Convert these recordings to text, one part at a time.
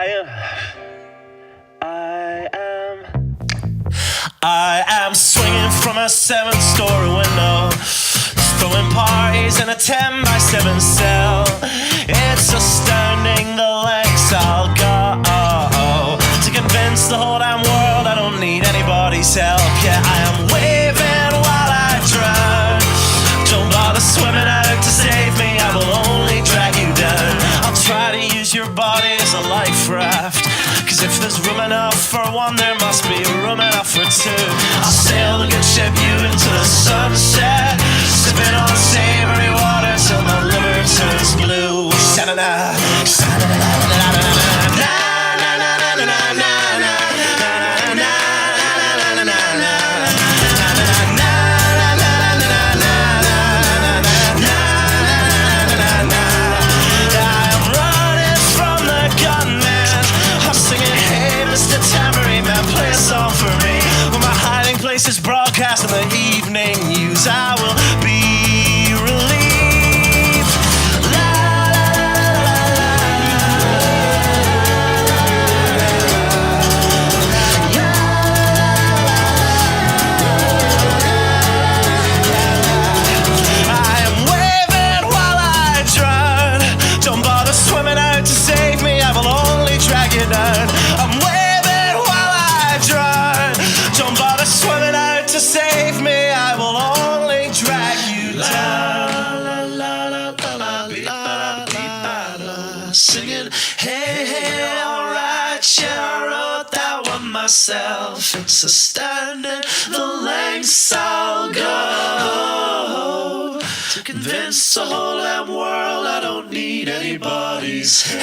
I am swinging from a 7-story window, throwing parties in a 10-by-7 cell. It's astounding the lengths I'll go to convince the whole damn world I don't need anybody's help. Yeah, I am waving while I drown. Don't bother swimming out to save me, I will only drag you down. I'll try to use your body as a life raft, 'cause if there's room enough for one, there must be room enough for two. I'll sail the good ship you into the sunset, sipping on savory water till my liver turns blue. Sha-na-na, sha-na-na-na-na-na-na-na. Is broadcast in the evening news. I will be relieved. La, la, I am waving while I drown. Don't bother swimming out to save me, I will only drag you down. I'm waving while I drown. Don't bother swimming out to save me, I will only drag you down. La, la, la, la, la, la, la, la. Singing, hey, hey, alright, yeah, I wrote that one myself. It's astounding the lengths I'll go to convince the whole damn world I don't need anybody's help.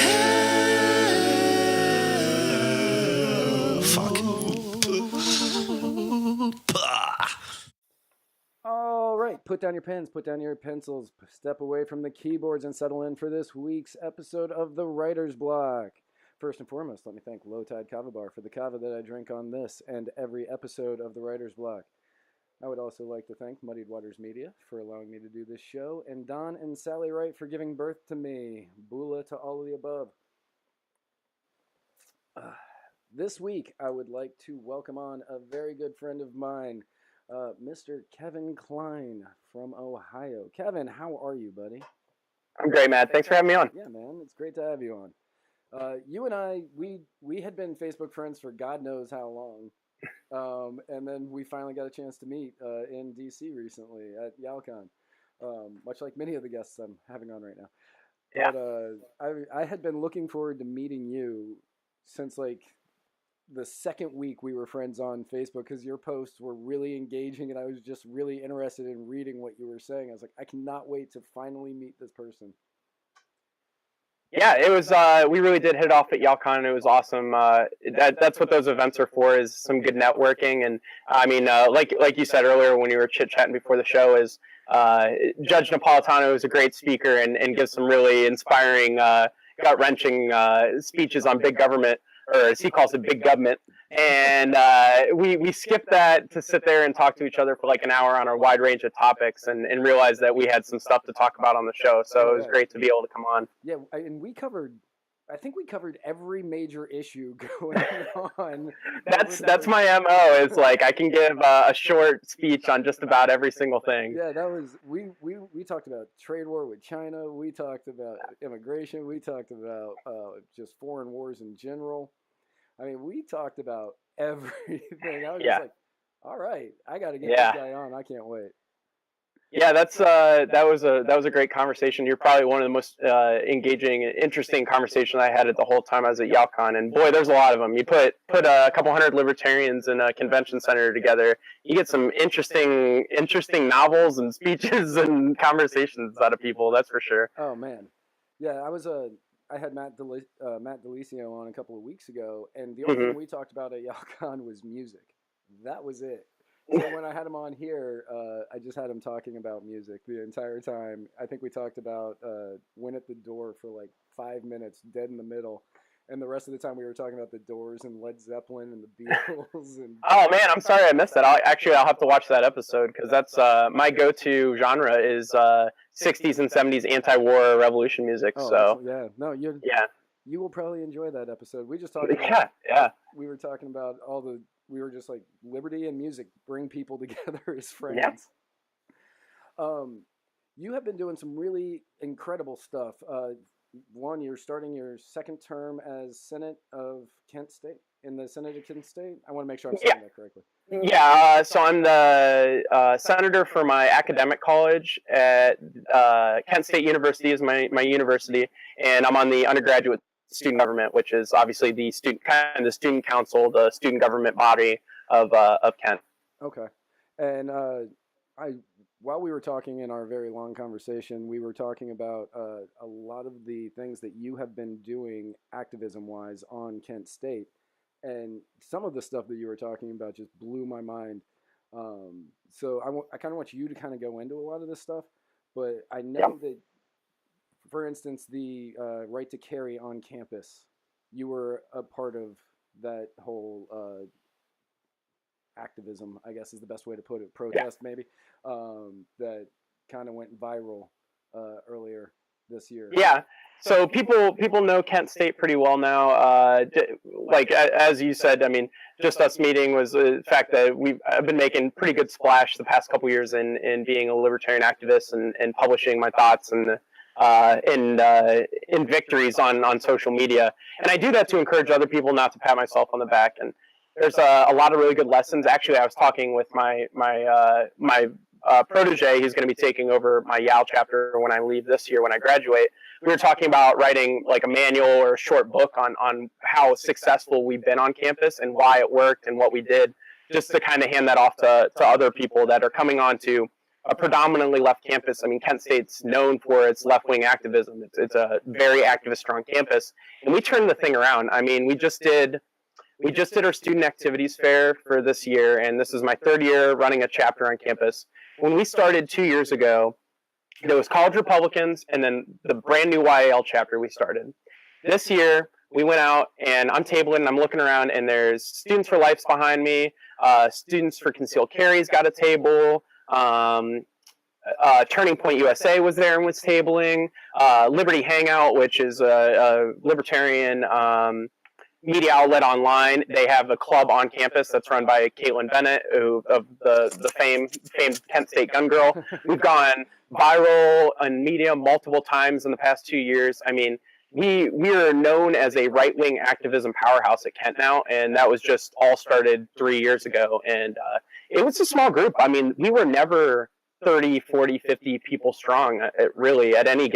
Fuck. All right, put down your pens, put down your pencils, step away from the keyboards and settle in for this week's episode of the Writer's Block. First and foremost, let me thank Low Tide Kava Bar for the kava that I drink on this and every episode of the Writer's Block. I would also like to thank Muddied Media for allowing me to do this show, and Don and Sally Wright for giving birth to me. Bula to all of the above. This week, I would like to welcome on a very good friend of mine, Mr. Kevin Cline from Ohio. Kevin, how are you, buddy? I'm great, Matt. Thanks for having me on. Yeah, man, it's great to have you on. You and I, we had been Facebook friends for God knows how long, and then we finally got a chance to meet in DC recently at YalCon, much like many of the guests I'm having on right now. Yeah. But I had been looking forward to meeting you since like the second week we were friends on Facebook, because your posts were really engaging and I was just really interested in reading what you were saying. I was like, I cannot wait to finally meet this person. Yeah, it was. We really did hit it off at YalCon. It was awesome. That's what those events are for, is some good networking. And I mean, like you said earlier when you were chit-chatting before the show, is Judge Napolitano is a great speaker and gives some really inspiring, gut-wrenching speeches on big government, or as he calls it, big government. And we skipped that to sit there and talk to each other for like an hour on a wide range of topics, and realized that we had some stuff to talk about on the show. So it was great to be able to come on. Yeah, and I think we covered every major issue going on. That's my MO. Is like I can give a short speech on just about every single thing. Yeah, that was we talked about trade war with China. We talked about immigration. We talked about just foreign wars in general. I mean, we talked about everything. I was just like, all right, I got to get this guy on. I can't wait. Yeah, that was a great conversation. You're probably one of the most engaging and interesting conversations I had the whole time I was at YalCon. And boy, there's a lot of them. You put a couple hundred libertarians in a convention center together, you get some interesting novels and speeches and conversations out of people. That's for sure. Oh man, yeah. I had Matt Delisio on a couple of weeks ago, and the only thing we talked about at YalCon was music. That was it. So when I had him on here, I just had him talking about music the entire time. I think we talked about Win at the Door for like 5 minutes, dead in the middle. And the rest of the time we were talking about the Doors and Led Zeppelin and the Beatles. And oh man, I'm sorry I missed that. I'll have to watch that episode, because that's my go-to genre is 60s and 70s anti-war revolution music. Oh, so yeah, no, You will probably enjoy that episode. We just talked about, we were talking about we were just like liberty and music bring people together as friends. Yeah. You have been doing some really incredible stuff. One, you're starting your second term as Senate of Kent State, in the Senate of Kent State. I want to make sure I'm saying that correctly. Yeah, so I'm the senator for my academic college at Kent State University is my university, and I'm on the undergraduate student government, which is obviously the student council, the student government body of Kent. Okay, and while we were talking in our very long conversation, we were talking about a lot of the things that you have been doing activism-wise on Kent State. And some of the stuff that you were talking about just blew my mind. So I kind of want you to kind of go into a lot of this stuff. But I know that, for instance, the right to carry on campus, you were a part of that whole activism, I guess is the best way to put it, protest maybe, that kind of went viral earlier this year. Yeah. So people know Kent State pretty well now. Like as you said, I mean, just us meeting was the fact that I've been making pretty good splash the past couple years in being a libertarian activist and publishing my thoughts and in victories on social media. And I do that to encourage other people, not to pat myself on the back. And there's a lot of really good lessons. Actually, I was talking with my protege. He's going to be taking over my Yale chapter when I leave this year when I graduate. We were talking about writing like a manual or a short book on how successful we've been on campus and why it worked and what we did, just to kind of hand that off to other people that are coming onto a predominantly left campus. I mean, Kent State's known for its left-wing activism. It's a very activist, strong campus, and we turned the thing around. I mean, we just did our student activities fair for this year, and this is my third year running a chapter on campus. When we started 2 years ago, there was college Republicans and then the brand new YAL chapter we started. This year, we went out and I'm tabling and I'm looking around and there's Students for Life's behind me. Students for Concealed Carry's got a table. Turning Point USA was there and was tabling. Liberty Hangout, which is a libertarian media outlet online. They have a club on campus that's run by Caitlin Bennett, of the famed Kent State gun girl. We've gone viral on media multiple times in the past 2 years. I mean, we are known as a right-wing activism powerhouse at Kent now, and that was just all started 3 years ago. And it was a small group. I mean, we were never 30, 40, 50 people strong, really, at any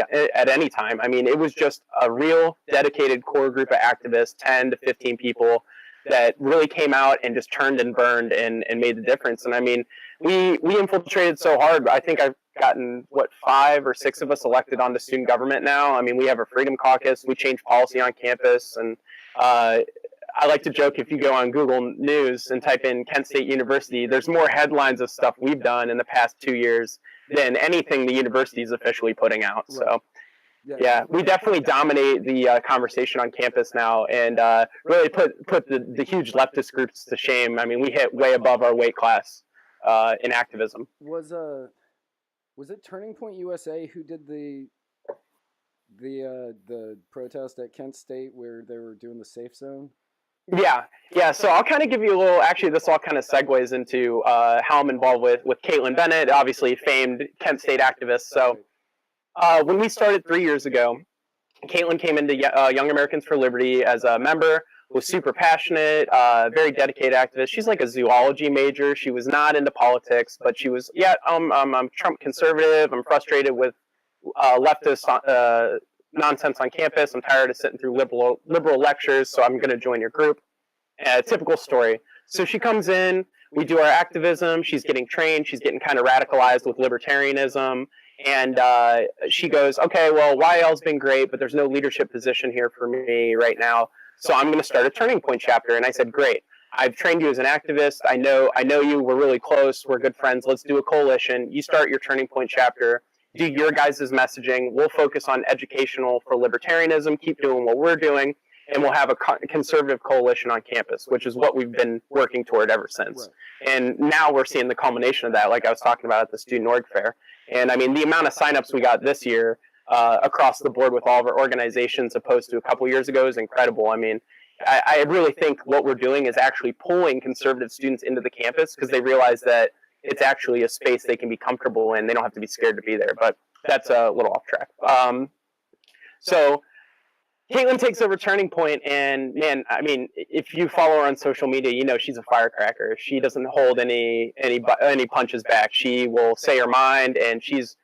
time. I mean, it was just a real dedicated core group of activists, 10 to 15 people that really came out and just turned and burned and made the difference. And I mean, we infiltrated so hard. I think I've gotten, 5 or 6 of us elected onto student government now. I mean, we have a freedom caucus. We change policy on campus. And I like to joke, if you go on Google News and type in Kent State University, there's more headlines of stuff we've done in the past 2 years than anything the university is officially putting out. Right. So, yeah, we definitely dominate the conversation on campus now and really put the huge leftist groups to shame. I mean, we hit way above our weight class in activism. Was it Turning Point USA who did the protest at Kent State where they were doing the safe zone? Yeah. So I'll kind of give you a little. Actually, this all kind of segues into how I'm involved with Caitlin Bennett, obviously famed Kent State activist. So when we started 3 years ago, Caitlin came into Young Americans for Liberty as a member. Was super passionate, very dedicated activist. She's like a zoology major. She was not into politics, but she was. I'm Trump conservative. I'm frustrated with leftist nonsense on campus. I'm tired of sitting through liberal lectures, so I'm going to join your group. Typical story. So she comes in, we do our activism, she's getting trained, she's getting kind of radicalized with libertarianism, and she goes, okay, well, YL's been great, but there's no leadership position here for me right now, so I'm going to start a Turning Point chapter. And I said, great. I've trained you as an activist. I know you. We're really close. We're good friends. Let's do a coalition. You start your Turning Point chapter. Do your guys' messaging. We'll focus on educational for libertarianism, keep doing what we're doing, and we'll have a conservative coalition on campus, which is what we've been working toward ever since. Right. And now we're seeing the culmination of that, like I was talking about at the Student Org Fair. And I mean, the amount of signups we got this year, across the board with all of our organizations opposed to a couple years ago is incredible. I mean, I really think what we're doing is actually pulling conservative students into the campus because they realize that it's actually a space they can be comfortable in. They don't have to be scared to be there. But that's a little off track. So Caitlin takes over Turning Point, and man, I mean, if you follow her on social media, you know she's a firecracker. She doesn't hold any punches back. She will say her mind, and she's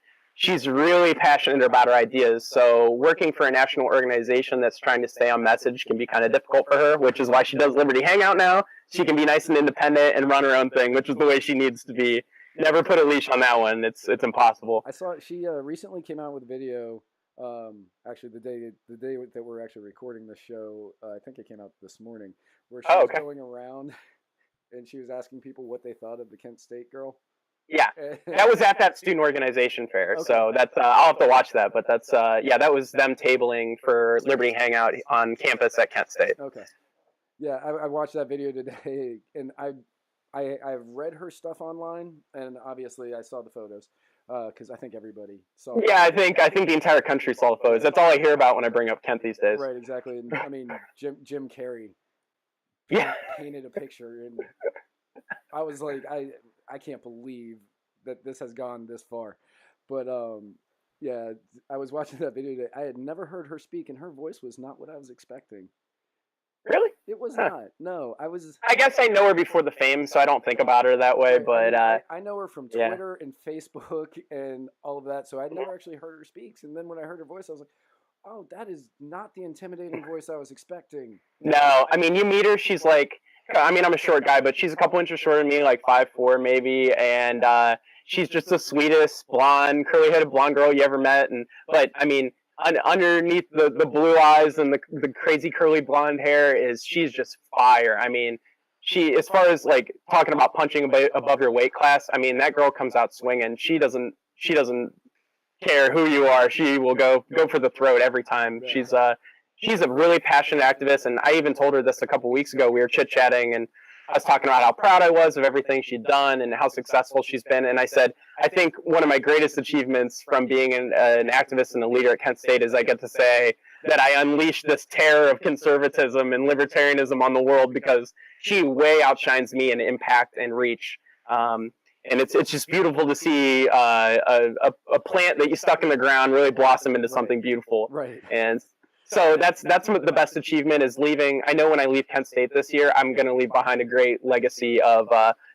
really passionate about her ideas. So working for a national organization that's trying to stay on message can be kind of difficult for her, which is why she does Liberty Hangout now. She can be nice and independent and run her own thing, which is the way she needs to be. Never put a leash on that one. It's impossible. I saw she recently came out with a video. Actually, the day that we're actually recording this show, I think it came out this morning, where she was going around and she was asking people what they thought of the Kent State girl. Yeah, that was at that student organization fair. Okay. So that's I'll have to watch that. But that's that was them tabling for Liberty Hangout on campus at Kent State. Okay. Yeah, I watched that video today, and I've read her stuff online, and obviously I saw the photos because I think everybody saw. Yeah, I think the entire country saw the photos. That's all I hear about when I bring up Kent these days. Right, exactly. And, I mean, Jim Carrey. Painted a picture, and I was like, I can't believe that this has gone this far. But yeah, I was watching that video today. I had never heard her speak, and her voice was not what I was expecting. Really? It was not. No, I guess I know her before the fame, so I don't think about her that way. But I know her from Twitter and Facebook and all of that. So I'd never actually heard her speak. And then when I heard her voice, I was like, "Oh, that is not the intimidating voice I was expecting." No, I mean, you meet her, she's like, I mean, I'm a short guy, but she's a couple inches shorter than me, like 5'4" maybe, and she's just the sweetest blonde, curly-headed blonde girl you ever met. But I mean, underneath the blue eyes and the crazy curly blonde hair she's just fire. I mean, as far as like talking about punching above your weight class, I mean, that girl comes out swinging. She doesn't care who you are. She will go for the throat every time. Yeah. She's a really passionate activist, and I even told her this a couple weeks ago. We were chit-chatting, and I was talking about how proud I was of everything she'd done and how successful she's been. And I said, I think one of my greatest achievements from being an activist and a leader at Kent State is I get to say that I unleashed this terror of conservatism and libertarianism on the world because she way outshines me in impact and reach. And it's just beautiful to see a plant that you stuck in the ground really blossom into something beautiful. Right. And so that's the best achievement is leaving. I know when I leave Kent State this year, I'm going to leave behind a great legacy of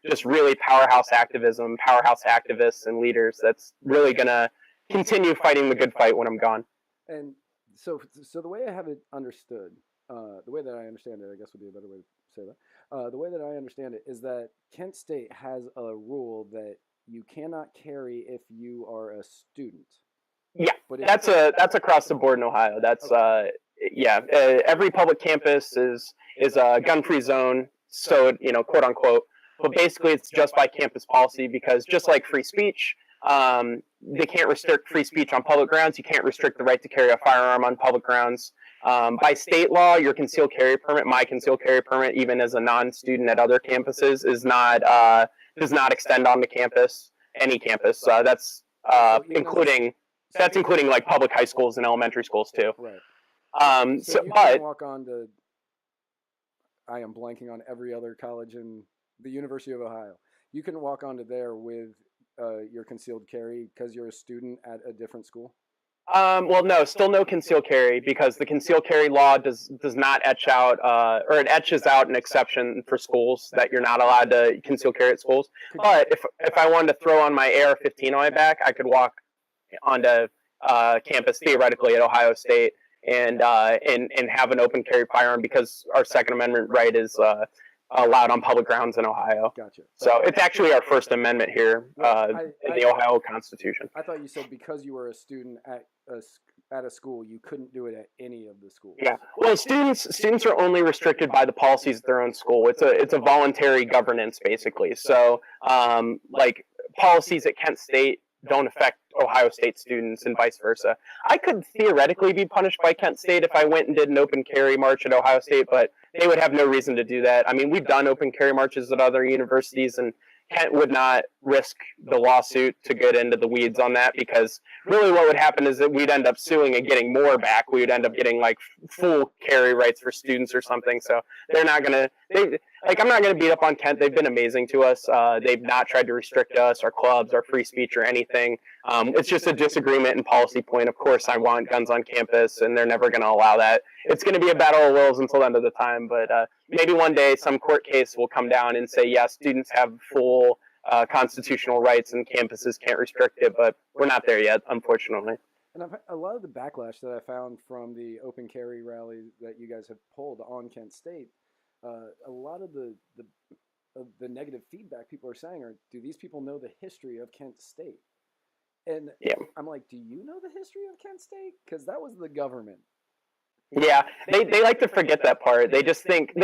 just really powerhouse activism, powerhouse activists and leaders that's really going to continue fighting the good fight when I'm gone. And so the way I have it understood, the way that I understand it, I guess would be a better way to say that. The way that I understand it is that Kent State has a rule that you cannot carry if you are a student. Yeah, that's across the board in Ohio. That's every public campus is a gun-free zone, so quote unquote. But basically, it's just by campus policy because just like free speech, they can't restrict free speech on public grounds. You can't restrict the right to carry a firearm on public grounds. By state law, your concealed carry permit, my concealed carry permit, even as a non-student at other campuses, does not extend onto any campus. That's including like public high schools and elementary schools too. Right. So you can walk on to. I am blanking on every other college in the University of Ohio. You can walk onto there with your concealed carry because you're a student at a different school. Well, no, still no concealed carry because the concealed carry law does not etch out, or it etches out an exception for schools that you're not allowed to conceal carry at schools. But if I wanted to throw on my AR-15 on my back, I could walk onto campus theoretically at Ohio State and have an open carry firearm because our Second Amendment right is allowed on public grounds in Ohio. Gotcha. So it's actually our First Amendment here in the Ohio Constitution. I thought you said because you were a student at a school, you couldn't do it at any of the schools. Yeah. Well, students are only restricted by the policies at their own school. It's a voluntary governance basically. So like policies at Kent State don't affect Ohio State students and vice versa. I could theoretically be punished by Kent State if I went and did an open carry march at Ohio State, but they would have no reason to do that. I mean, we've done open carry marches at other universities, and Kent would not risk the lawsuit to get into the weeds on that, because really what would happen is that we'd end up suing and getting more back. We would end up getting like full carry rights for students or something. So they're not going to, I'm not going to beat up on Kent. They've been amazing to us. They've not tried to restrict us, our clubs, our free speech or anything. It's just a disagreement and policy point. Of course, I want guns on campus, and they're never going to allow that. It's going to be a battle of wills until the end of the time, but maybe one day some court case will come down and say, yes, students have full constitutional rights and campuses can't restrict it, but we're not there yet, unfortunately. And a lot of the backlash that I found from the open carry rally that you guys have pulled on Kent State, a lot of the negative feedback people are saying are, do these people know the history of Kent State? And yeah. I'm like, do you know the history of Kent State? Because that was the government. Yeah, they like to forget that part. They just think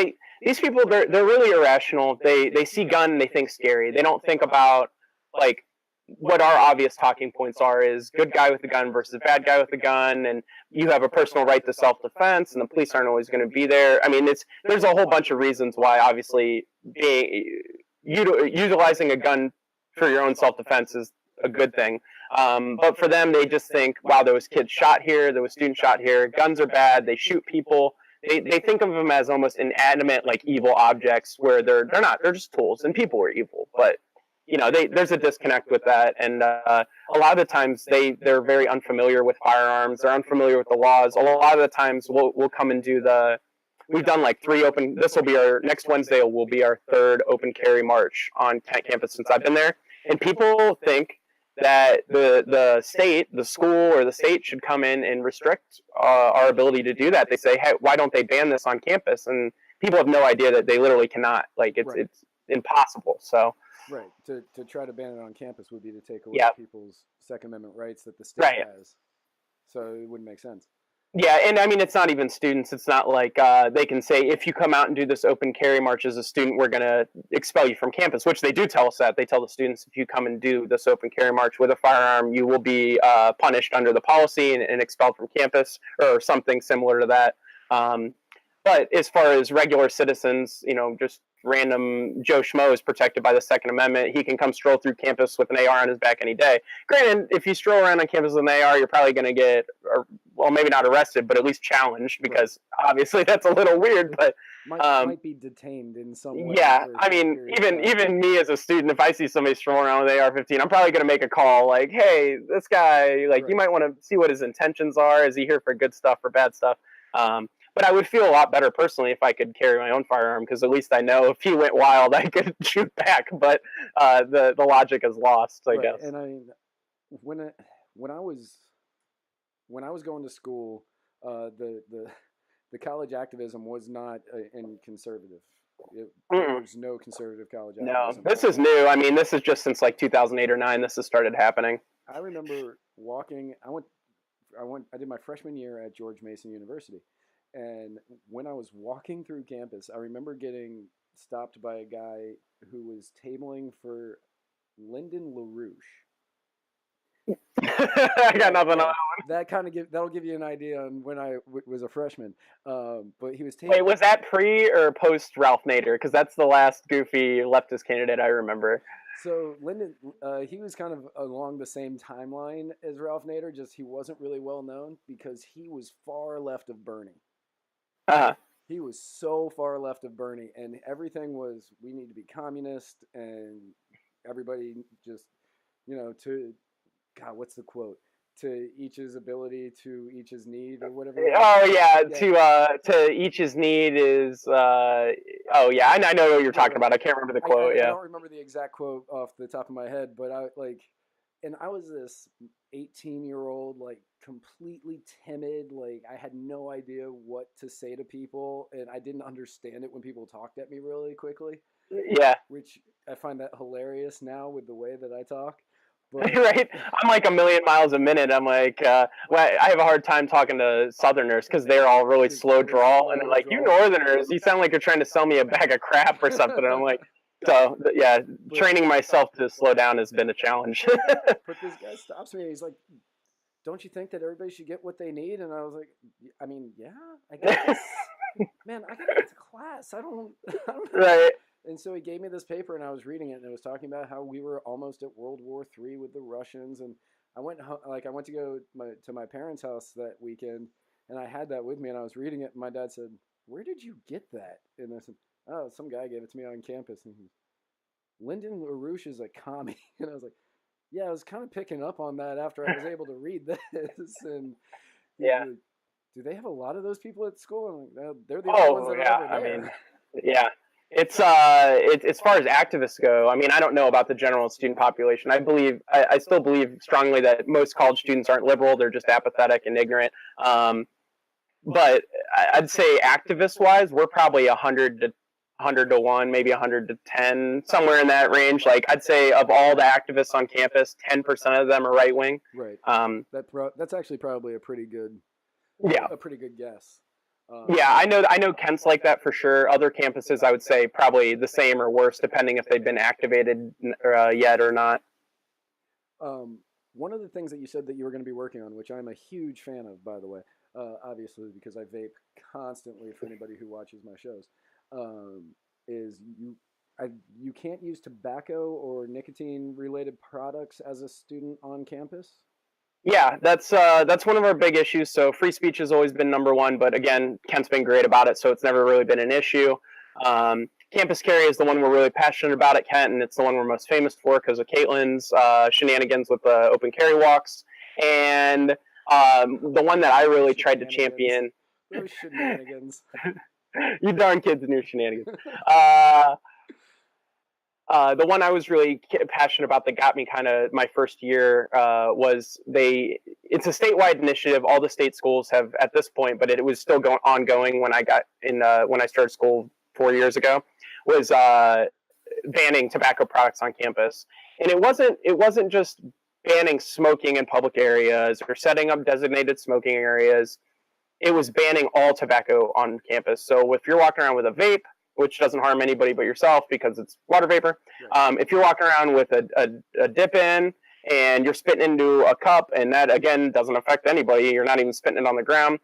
these people they're really irrational. They see gun and they think scary. They don't think about like what our obvious talking points are is good guy with a gun versus bad guy with a gun, and you have a personal right to self-defense, and the police aren't always going to be there. I mean, there's a whole bunch of reasons why obviously utilizing a gun for your own self-defense is a good thing. But for them, they just think, wow, there was kids shot here, there was students shot here, guns are bad, they shoot people. They think of them as almost inanimate, like evil objects, where they're not, they're just tools, and people are evil. But, there's a disconnect with that, and a lot of the times they're very unfamiliar with firearms, they're unfamiliar with the laws. A lot of the times we'll come and do we've done like 3 open, next Wednesday will be our 3rd open carry march on Kent campus since I've been there, and people think that the state, the school or the state should come in and restrict our ability to do that. They say, hey, why don't they ban this on campus? And people have no idea that they literally cannot. Like, it's impossible. So right. To try to ban it on campus would be to take away people's Second Amendment rights that the state has. So it wouldn't make sense. Yeah, and I mean, it's not even students. It's not like they can say, if you come out and do this open carry march as a student, we're going to expel you from campus, which they do tell us that. They tell the students, if you come and do this open carry march with a firearm, you will be punished under the policy and expelled from campus or something similar to that. But as far as regular citizens, just random Joe Schmo is protected by the Second Amendment. He can come stroll through campus with an AR on his back any day. Granted, if you stroll around on campus with an AR, you're probably going to get, well, maybe not arrested, but at least challenged, because obviously that's a little weird. But might be detained in some way. Yeah, I mean, even me as a student, if I see somebody strolling around with AR-15, I'm probably going to make a call like, hey, this guy, you might want to see what his intentions are. Is he here for good stuff or bad stuff? But I would feel a lot better personally if I could carry my own firearm, because at least I know if he went wild, I could shoot back. But the logic is lost, I guess. And I mean, when I was going to school, the college activism was not in conservative. There was no conservative college activism. No, this is new. I mean, this is just since like 2008 or 9. This has started happening. I remember walking. I did my freshman year at George Mason University. And when I was walking through campus, I remember getting stopped by a guy who was tabling for Lyndon LaRouche. I got nothing on that one. That'll give you an idea on when I was a freshman. But he was tabling. Wait, was that pre or post Ralph Nader? Because that's the last goofy leftist candidate I remember. So Lyndon, he was kind of along the same timeline as Ralph Nader, just he wasn't really well known because he was far left of Bernie. He was so far left of Bernie, and everything was, we need to be communist, and everybody just, what's the quote? To each his ability, to each his need, or whatever. Oh yeah, to each his need is. I know what you're talking about. I can't remember the quote. I don't remember the exact quote off the top of my head, but I was this 18-year-old, completely timid. I had no idea what to say to people, and I didn't understand it when people talked at me really quickly. Yeah. Which I find that hilarious now with the way that I talk. But, right? I'm like a million miles a minute. I'm like, I have a hard time talking to Southerners because they're all really slow drawl, and they're like, you Northerners, you sound like you're trying to sell me a bag of crap or something. And I'm like, so yeah, training myself to slow down has been a challenge. But this guy stops me. He's like, don't you think that everybody should get what they need? And I was like, I mean, yeah, I guess. Man, I gotta get to class. I don't know. Right. And so he gave me this paper, and I was reading it, and it was talking about how we were almost at World War III with the Russians. And I went to go to my parents' house that weekend, and I had that with me, and I was reading it, and my dad said, "Where did you get that?" And I said, "Oh, some guy gave it to me on campus." And he, "Lyndon LaRouche is a commie," and I was like, "Yeah, I was kind of picking up on that after I was able to read this." And Yeah. like, do they have a lot of those people at school? I'm like, they're the only ones that are over there. I mean, yeah. It's as far as activists go. I mean, I don't know about the general student population. I still believe strongly that most college students aren't liberal; they're just apathetic and ignorant. But I'd say activist-wise, we're probably 100 to 1, maybe 100 to 10, somewhere in that range. Like I'd say, of all the activists on campus, 10% of them are right wing. Right. That's actually probably a pretty good guess. Yeah, I know Kent's like that for sure. Other campuses, I would say, probably the same or worse, depending if they've been activated yet or not. One of the things that you said that you were going to be working on, which I'm a huge fan of, by the way, obviously because I vape constantly for anybody who watches my shows, is you can't use tobacco or nicotine-related products as a student on campus? Yeah, that's one of our big issues. So free speech has always been number one, but again, Kent's been great about it, so it's never really been an issue. Campus carry is the one we're really passionate about at Kent, and it's the one we're most famous for because of Caitlin's shenanigans with the open carry walks. And the one that I really tried to champion. Those shenanigans. You darn kids and your shenanigans. The one I was really passionate about that got me kind of my first year was it's a statewide initiative. All the state schools have at this point, but it was still ongoing when I got in when I started school 4 years ago, was banning tobacco products on campus. And it wasn't just banning smoking in public areas or setting up designated smoking areas. It was banning all tobacco on campus. So if you're walking around with a vape, which doesn't harm anybody but yourself because it's water vapor. If you're walking around with a dip in and you're spitting into a cup, and that again doesn't affect anybody, you're not even spitting it on the ground.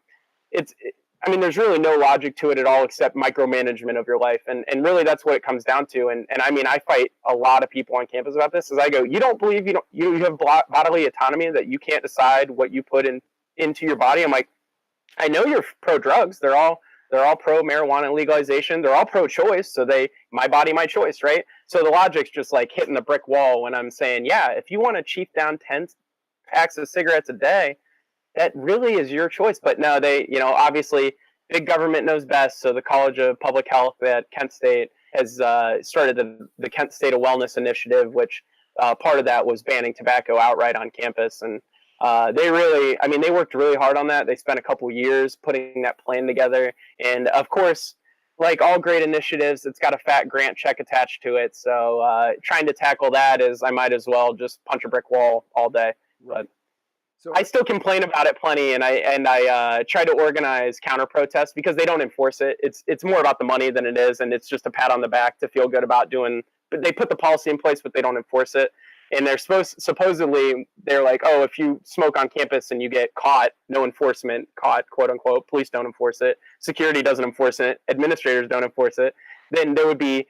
There's really no logic to it at all except micromanagement of your life, and really that's what it comes down to. And I mean, I fight a lot of people on campus about this. As I go, you don't believe you have bodily autonomy, that you can't decide what you put into your body. I'm like, I know you're pro drugs. They're all pro marijuana legalization. They're all pro choice. So my body, my choice, right? So the logic's just like hitting the brick wall when I'm saying, yeah, if you want to chief down 10 packs of cigarettes a day, that really is your choice. But no, obviously big government knows best. So the College of Public Health at Kent State has started the Kent State of Wellness Initiative, which part of that was banning tobacco outright on campus. And they worked really hard on that. They spent a couple years putting that plan together. And of course, like all great initiatives, it's got a fat grant check attached to it. So trying to tackle that is, I might as well just punch a brick wall all day. Right. But so I still complain about it plenty, and I try to organize counter protests because they don't enforce it. It's more about the money than it is, and it's just a pat on the back to feel good about doing. But they put the policy in place, but they don't enforce it. And they're supposedly they're like, oh, if you smoke on campus and you get caught, no enforcement, caught, quote unquote, police don't enforce it, security doesn't enforce it, administrators don't enforce it, then there would be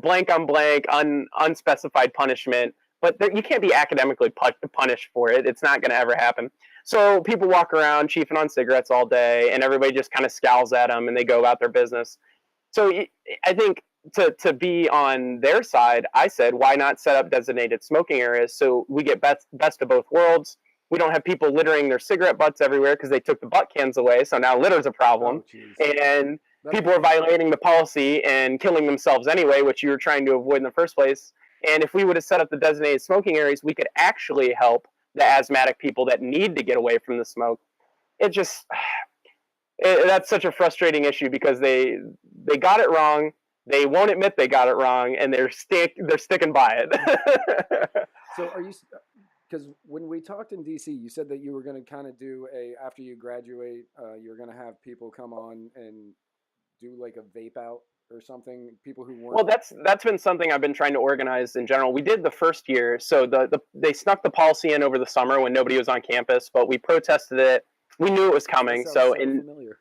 blank on blank, unspecified punishment. But you can't be academically punished for it. It's not going to ever happen. So people walk around chiefing on cigarettes all day, and everybody just kind of scowls at them, and they go about their business. So I think to be on their side, I said, why not set up designated smoking areas so we get best of both worlds? We don't have people littering their cigarette butts everywhere because they took the butt cans away, so now litter's a problem. And people are violating the policy and killing themselves anyway, which you were trying to avoid in the first place. And if we would have set up the designated smoking areas, we could actually help the asthmatic people that need to get away from the smoke. That's such a frustrating issue because they got it wrong. They won't admit they got it wrong, and they're sticking by it. So are you? Because when we talked in DC, you said that you were going to kind of do after you graduate, you're going to have people come on and do like a vape out or something. People who weren't. Well, that's been something I've been trying to organize in general. We did the first year, so they snuck the policy in over the summer when nobody was on campus, but we protested it. We knew it was coming. So familiar.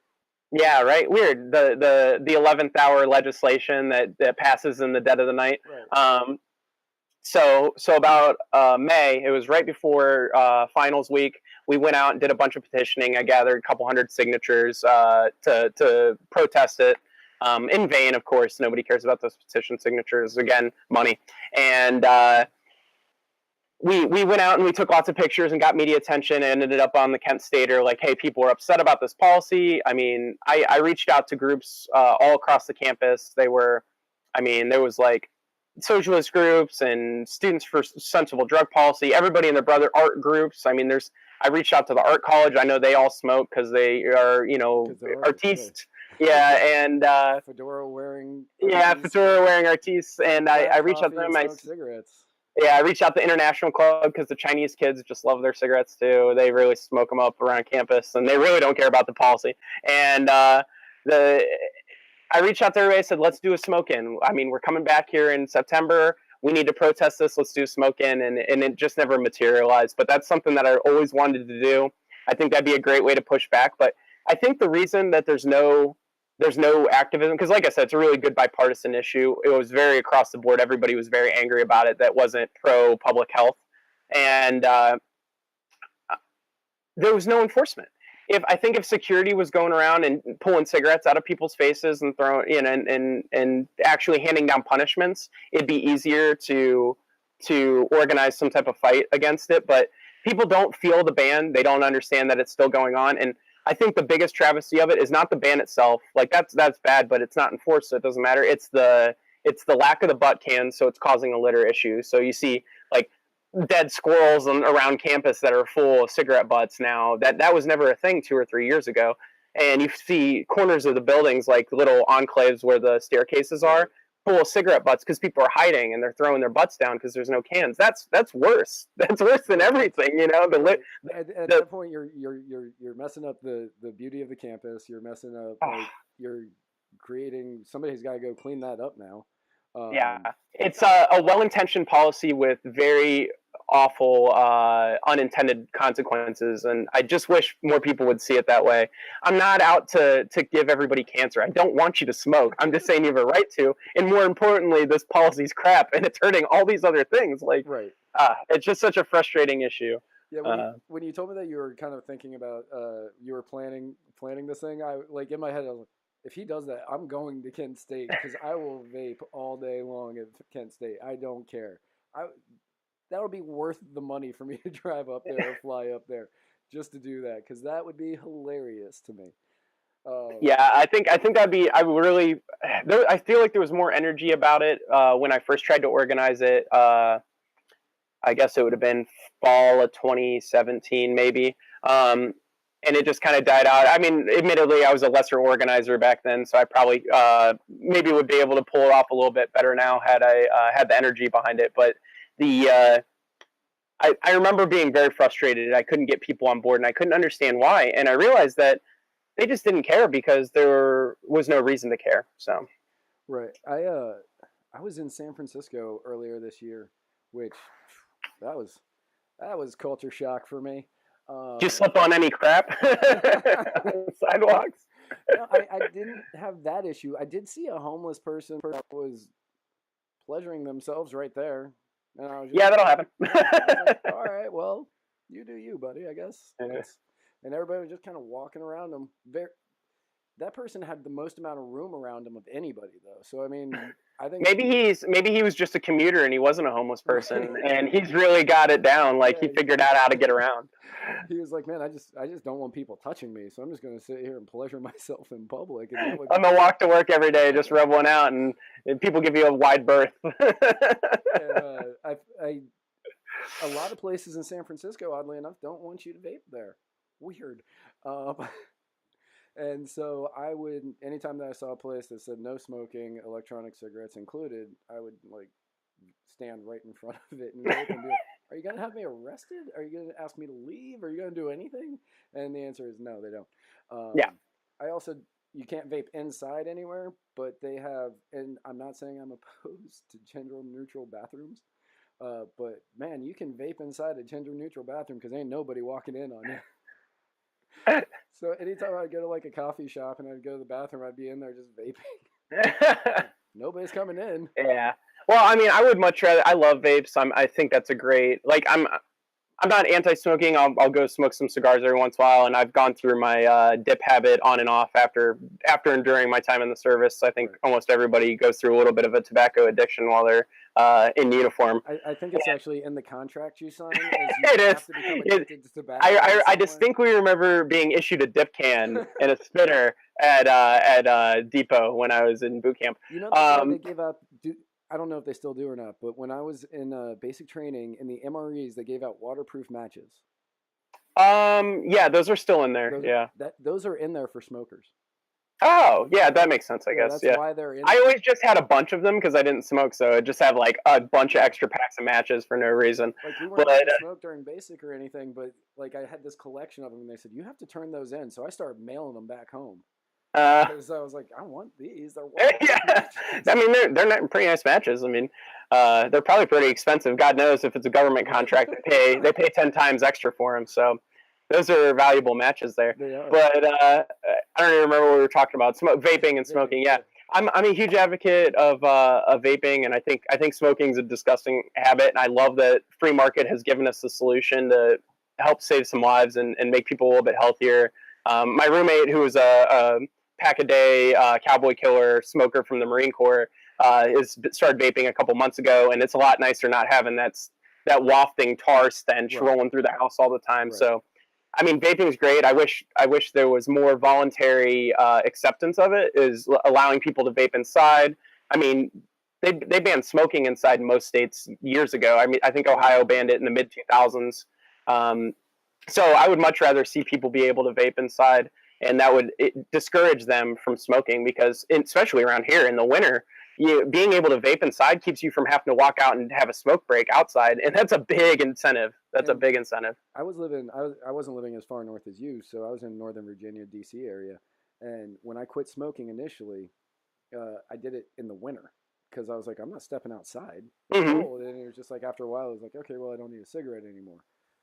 Yeah, right. Weird. The 11th hour legislation that passes in the dead of the night. Right. So about May, it was right before finals week. We went out and did a bunch of petitioning. I gathered a couple hundred signatures to protest it. In vain, of course. Nobody cares about those petition signatures. Again, money. And we went out and we took lots of pictures and got media attention and ended up on the Kent Stater, like, hey, people are upset about this policy. I mean, I reached out to groups all across the campus. There was like socialist groups and students for sensible drug policy, everybody and their brother, art groups. I mean, I reached out to the art college. I know they all smoke because they are, artistes. Yeah, and fedora wearing. Fedora wearing artistes. And I reached out to them. Cigarettes. Yeah, I reached out to International Club because the Chinese kids just love their cigarettes too. They really smoke them up around campus, and they really don't care about the policy. And I reached out to everybody. I said, let's do a smoke-in. I mean, we're coming back here in September. We need to protest this. Let's do a smoke-in. And it just never materialized. But that's something that I always wanted to do. I think that'd be a great way to push back. But I think the reason that there's no activism, because like I said, it's a really good bipartisan issue. It was very across the board. Everybody was very angry about it that wasn't pro public health. And there was no enforcement. I think if security was going around and pulling cigarettes out of people's faces and throwing, and actually handing down punishments, it'd be easier to organize some type of fight against it. But people don't feel the ban. They don't understand that it's still going on. And I think the biggest travesty of it is not the ban itself. Like that's bad, but it's not enforced, so it doesn't matter. It's the lack of the butt cans, so it's causing a litter issue. So you see like dead squirrels around campus that are full of cigarette butts now. That was never a thing 2 or 3 years ago. And you see corners of the buildings, like little enclaves where the staircases are, full of cigarette butts because people are hiding and they're throwing their butts down because there's no cans. That's worse. That's worse than everything, At that point, you're messing up the beauty of the campus. You're messing up. You're creating. Somebody's got to go clean that up now. It's a well-intentioned policy with very awful unintended consequences, and I just wish more people would see it that way. I'm not out to give everybody cancer. I don't want you to smoke. I'm just saying you have a right to, and more importantly, this policy's crap and it's hurting all these other things. Like, right. It's just such a frustrating issue. Yeah, when you told me that you were kind of thinking about you were planning this thing, I like in my head I was like, if he does that, I'm going to Kent State because I will vape all day long at Kent State. I don't care. That'll be worth the money for me to drive up there or fly up there just to do that because that would be hilarious to me. I think that'd be. I feel like there was more energy about it when I first tried to organize it. I guess it would have been fall of 2017, maybe. And it just kind of died out. I mean, admittedly, I was a lesser organizer back then, so I probably maybe would be able to pull it off a little bit better now had I had the energy behind it. But I remember being very frustrated. I couldn't get people on board, and I couldn't understand why. And I realized that they just didn't care because there was no reason to care. So, right. I was in San Francisco earlier this year, which that was culture shock for me. Did you slip on any crap sidewalks? No, I didn't have that issue. I did see a homeless person that was pleasuring themselves right there. And I was just, that'll happen. Like, all right, well, you do you, buddy, I guess. Yeah. And everybody was just kind of walking around them. That person had the most amount of room around him of anybody, though. So I mean, I think maybe he was just a commuter and he wasn't a homeless person, and he's really got it down. Like he figured out how to get around. He was like, man, I just don't want people touching me, so I'm just going to sit here and pleasure myself in public. And I'm gonna walk to work every day, just rub one out, and people give you a wide berth. A lot of places in San Francisco, oddly enough, don't want you to vape there. Weird. And so I would, anytime that I saw a place that said no smoking, electronic cigarettes included, I would like stand right in front of it and vape and be like, are you going to have me arrested? Are you going to ask me to leave? Are you going to do anything? And the answer is no, they don't. I also, you can't vape inside anywhere, but they have, and I'm not saying I'm opposed to gender neutral bathrooms, but man, you can vape inside a gender neutral bathroom because ain't nobody walking in on you. So anytime I'd go to like a coffee shop and I'd go to the bathroom, I'd be in there just vaping. Nobody's coming in. Yeah. Well, I mean, I would much rather. I love vapes. I think that's a great. Like, I'm not anti-smoking. I'll go smoke some cigars every once in a while, and I've gone through my dip habit on and off after and during my time in the service. I think almost everybody goes through a little bit of a tobacco addiction while they're in uniform. I think it's actually in the contract you sign. It is. To become addicted to tobacco I distinctly remember being issued a dip can and a spinner at Depot when I was in boot camp. You know, they gave out. I don't know if they still do or not, but when I was in basic training in the MREs, they gave out waterproof matches. Yeah, those are still in there. Those are in there for smokers. Oh, yeah, that makes sense, I guess. That's why they're in. I always just had a bunch of them because I didn't smoke, so I just have like a bunch of extra packs of matches for no reason. Like we weren't allowed to smoke during basic or anything, but like I had this collection of them, and they said you have to turn those in, so I started mailing them back home. Because I was like, I want these. They're yeah. I mean, they're not pretty nice matches. I mean, they're probably pretty expensive. God knows if it's a government contract, they pay 10 times extra for them. So those are valuable matches there. But I don't even remember what we were talking about. Vaping and smoking. Yeah, I'm a huge advocate of vaping, and I think smoking is a disgusting habit. And I love that free market has given us the solution to help save some lives and make people a little bit healthier. My roommate, who was a pack-a-day cowboy killer smoker from the Marine Corps, started vaping a couple months ago, and it's a lot nicer not having that wafting tar stench rolling through the house all the time. Right. So, I mean, vaping is great. I wish there was more voluntary acceptance of it, is allowing people to vape inside. I mean, they banned smoking inside in most states years ago. I mean, I think Ohio banned it in the mid-2000s. So I would much rather see people be able to vape inside, and that would discourage them from smoking, because especially around here in the winter, being able to vape inside keeps you from having to walk out and have a smoke break outside, and that's a big incentive. A big incentive. I wasn't living as far north as you, so I was in Northern Virginia, D.C. area, and when I quit smoking initially, I did it in the winter because I was like, I'm not stepping outside. Mm-hmm. And it was just like after a while, I was like, okay, well, I don't need a cigarette anymore.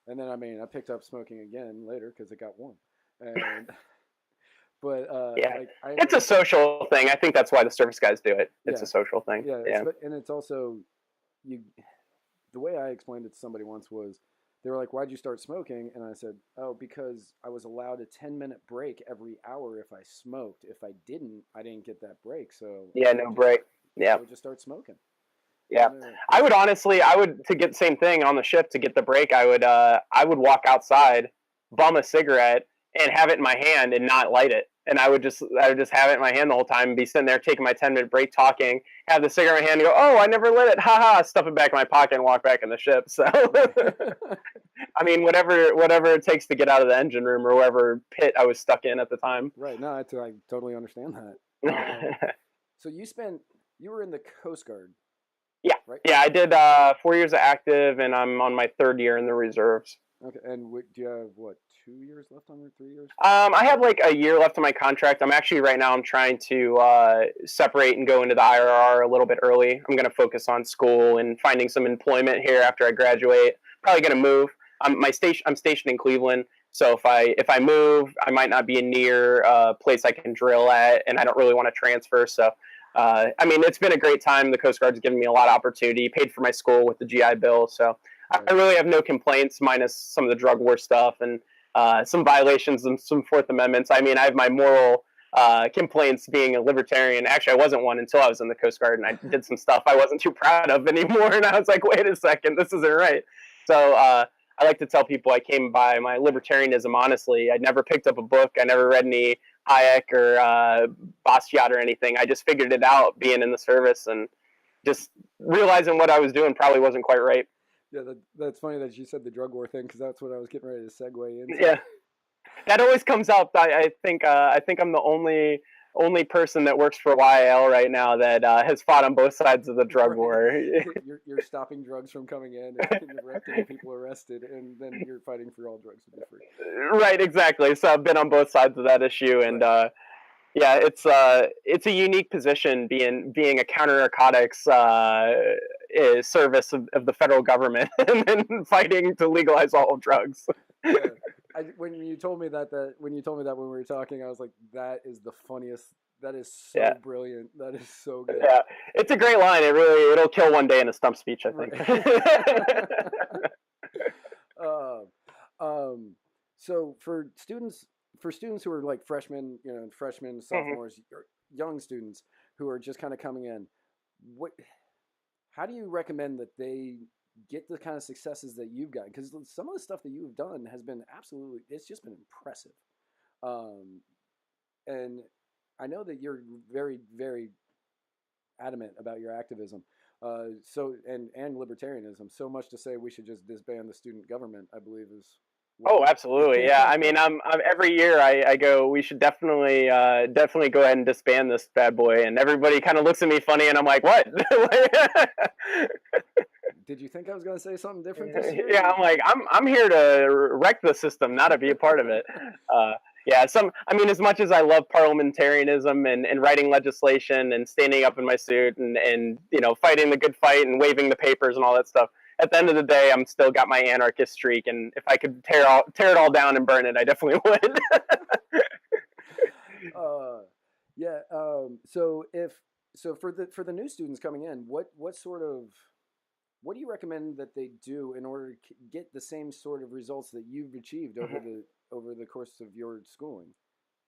And then I picked up smoking again later because it got warm. And but it's a social thing. I think that's why the service guys do it. It's a social thing. Yeah. And it's also the way I explained it to somebody once was, they were like, why'd you start smoking? And I said, oh, because I was allowed a 10-minute break every hour if I smoked. If I didn't get that break. So no break. Yeah. I would just start smoking. Yeah, I would to get the same thing on the shift, to get the break. I would walk outside, bum a cigarette, and have it in my hand and not light it. And I would just have it in my hand the whole time and be sitting there taking my 10-minute break, talking, have the cigarette in my hand, and go, oh, I never lit it, haha, stuff it back in my pocket and walk back in the ship. So, I mean, whatever it takes to get out of the engine room or whatever pit I was stuck in at the time. Right. No, I totally understand that. So you were in the Coast Guard. Yeah, right? Yeah, I did 4 years of active, and I'm on my third year in the reserves. Okay, and do you have 2 years left on your 3 years? I have like a year left on my contract. I'm trying to separate and go into the IRR a little bit early. I'm going to focus on school and finding some employment here after I graduate. Probably going to move. I'm stationed in Cleveland, so if I move, I might not be near a place I can drill at, and I don't really want to transfer. So. I mean, it's been a great time. The Coast Guard's given me a lot of opportunity, paid for my school with the GI Bill. So I really have no complaints, minus some of the drug war stuff and some violations and some Fourth Amendments. I mean, I have my moral complaints being a libertarian. Actually, I wasn't one until I was in the Coast Guard, and I did some stuff I wasn't too proud of anymore. And I was like, wait a second, this isn't right. So I like to tell people I came by my libertarianism honestly. I never picked up a book. I never read any Hayek or Bastiat or anything. I just figured it out being in the service, and just realizing what I was doing probably wasn't quite right. Yeah, that's funny that you said the drug war thing, because that's what I was getting ready to segue into. Yeah, that always comes up. I think I'm the only person that works for YAL right now that has fought on both sides of the drug war. You're stopping drugs from coming in and getting people arrested, and then you're fighting for all drugs to be free. Right, exactly. So I've been on both sides of that issue, and it's a unique position being a counter-narcotics service of the federal government and then fighting to legalize all drugs. Yeah. when you told me that when we were talking, I was like, that is the funniest. That is so Yeah. brilliant. That is so good. Yeah, it's a great line. It'll kill one day in a stump speech, I think. So for students who are like freshmen, sophomores, or young students who are just kind of coming in, how do you recommend that they get the kind of successes that you've gotten? Because some of the stuff that you've done has been it's just been impressive. And I know that you're very, very adamant about your activism. And libertarianism, so much to say we should just disband the student government, I believe is. Oh, absolutely. Yeah. I mean, I'm every year I go, we should definitely go ahead and disband this bad boy. And everybody kind of looks at me funny and I'm like, what? Did you think I was going to say something different this year? Yeah. I'm like, I'm here to wreck the system, not to be a part of it. Yeah, as much as I love parliamentarianism and writing legislation and standing up in my suit and fighting the good fight and waving the papers and all that stuff, at the end of the day, I'm still got my anarchist streak, and if I could tear it all down and burn it, I definitely would. Yeah. So for the new students coming in, what do you recommend that they do in order to get the same sort of results that you've achieved over the course of your schooling?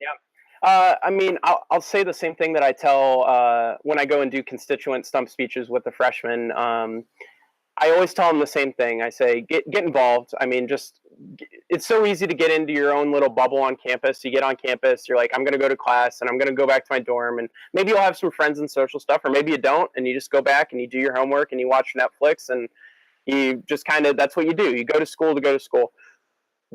Yeah. I'll say the same thing that I tell when I go and do constituent stump speeches with the freshmen. I always tell them the same thing. I say, get involved. It's so easy to get into your own little bubble on campus. You get on campus, you're like, I'm going to go to class and I'm going to go back to my dorm. And maybe you'll have some friends and social stuff, or maybe you don't. And you just go back and you do your homework and you watch Netflix and you just that's what you do. You go to school to go to school.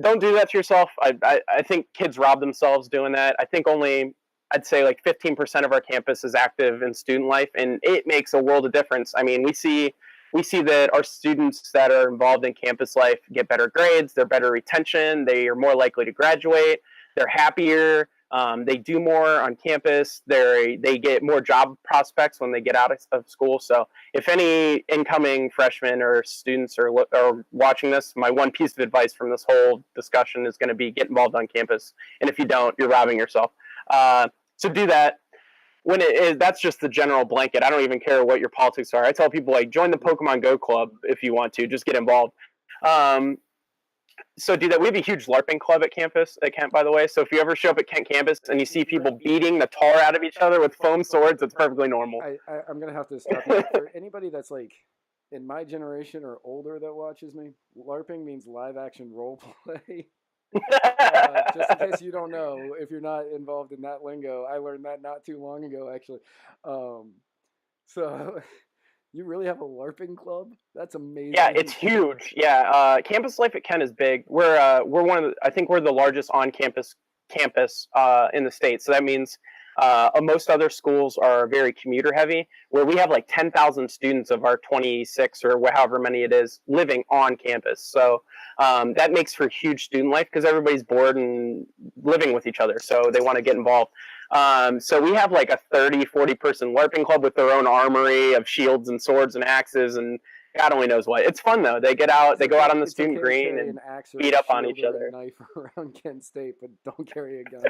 Don't do that to yourself. I think kids rob themselves doing that. I think I'd say like 15% of our campus is active in student life, and it makes a world of difference. I mean, we see that our students that are involved in campus life get better grades, they're better retention, they are more likely to graduate, they're happier, they do more on campus, they get more job prospects when they get out of school. So if any incoming freshmen or students are watching this, my one piece of advice from this whole discussion is going to be get involved on campus. And if you don't, you're robbing yourself. So do that. That's just the general blanket. I don't even care what your politics are. I tell people, like, join the Pokemon Go club if you want to. Just get involved. So do that. We have a huge LARPing club at Kent, by the way. So if you ever show up at Kent campus and you see people beating the tar out of each other with foam swords, it's perfectly normal. I'm going to have to stop you. For anybody that's like in my generation or older that watches me, LARPing means live action role play. Just in case you don't know, if you're not involved in that lingo, I learned that not too long ago, actually. So you really have a LARPing club? That's amazing. Yeah, it's huge. Yeah, campus life at Kent is big. We're I think we're the largest on campus in the state. So that means most other schools are very commuter heavy, where we have like 10,000 students of our 26 or however many it is living on campus. So that makes for huge student life because everybody's bored and living with each other. So they want to get involved. So we have like a 40 person LARPing club with their own armory of shields and swords and axes and God only knows what. It's fun though. They go out on the student green and beat up on each other. Knife around Kent State, but don't carry a gun.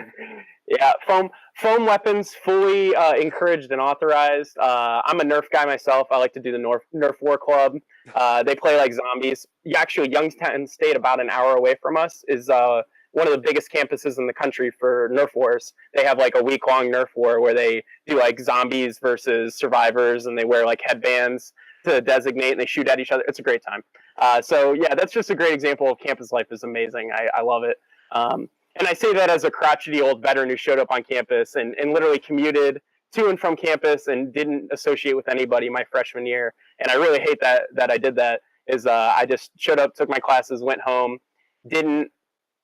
Yeah, foam weapons fully encouraged and authorized. I'm a Nerf guy myself. I like to do the Nerf War Club. They play like zombies. Actually, Youngstown State, about an hour away from us, is one of the biggest campuses in the country for Nerf wars. They have like a week-long Nerf war where they do like zombies versus survivors, and they wear like headbands to designate, and they shoot at each other. It's a great time. So yeah, that's just a great example of campus life is amazing. I love it. And I say that as a crotchety old veteran who showed up on campus and literally commuted to and from campus and didn't associate with anybody my freshman year. And I really hate that I did that. I just showed up, took my classes, went home, didn't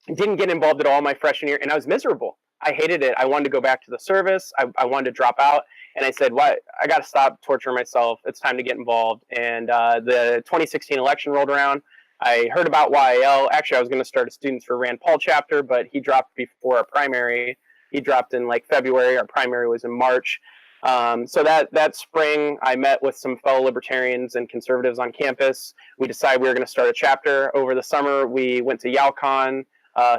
get involved at all my freshman year, and I was miserable. I hated it. I wanted to go back to the service. I wanted to drop out. And I said, "What? I got to stop torturing myself. It's time to get involved." And the 2016 election rolled around. I heard about YAL. Actually, I was going to start a Students for Rand Paul chapter, but he dropped before our primary. He dropped in like February. Our primary was in March. So that spring, I met with some fellow libertarians and conservatives on campus. We decided we were going to start a chapter. Over the summer, we went to YALCon.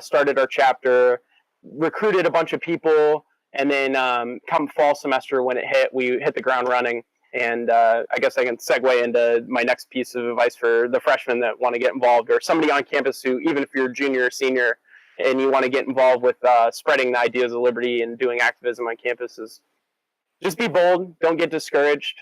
started our chapter, recruited a bunch of people, and then come fall semester when it hit, we hit the ground running. And I guess I can segue into my next piece of advice for the freshmen that want to get involved, or somebody on campus who, even if you're junior or senior, and you want to get involved with spreading the ideas of liberty and doing activism on campuses. Just be bold. Don't get discouraged.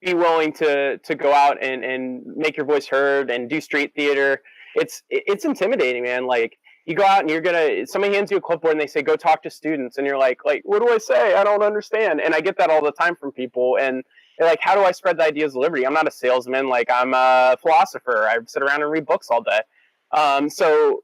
Be willing to go out and make your voice heard and do street theater. It's intimidating, man. Like, you go out and somebody hands you a clipboard and they say, go talk to students. And you're like, what do I say? I don't understand. And I get that all the time from people. And they're like, how do I spread the ideas of liberty? I'm not a salesman. Like, I'm a philosopher. I sit around and read books all day. So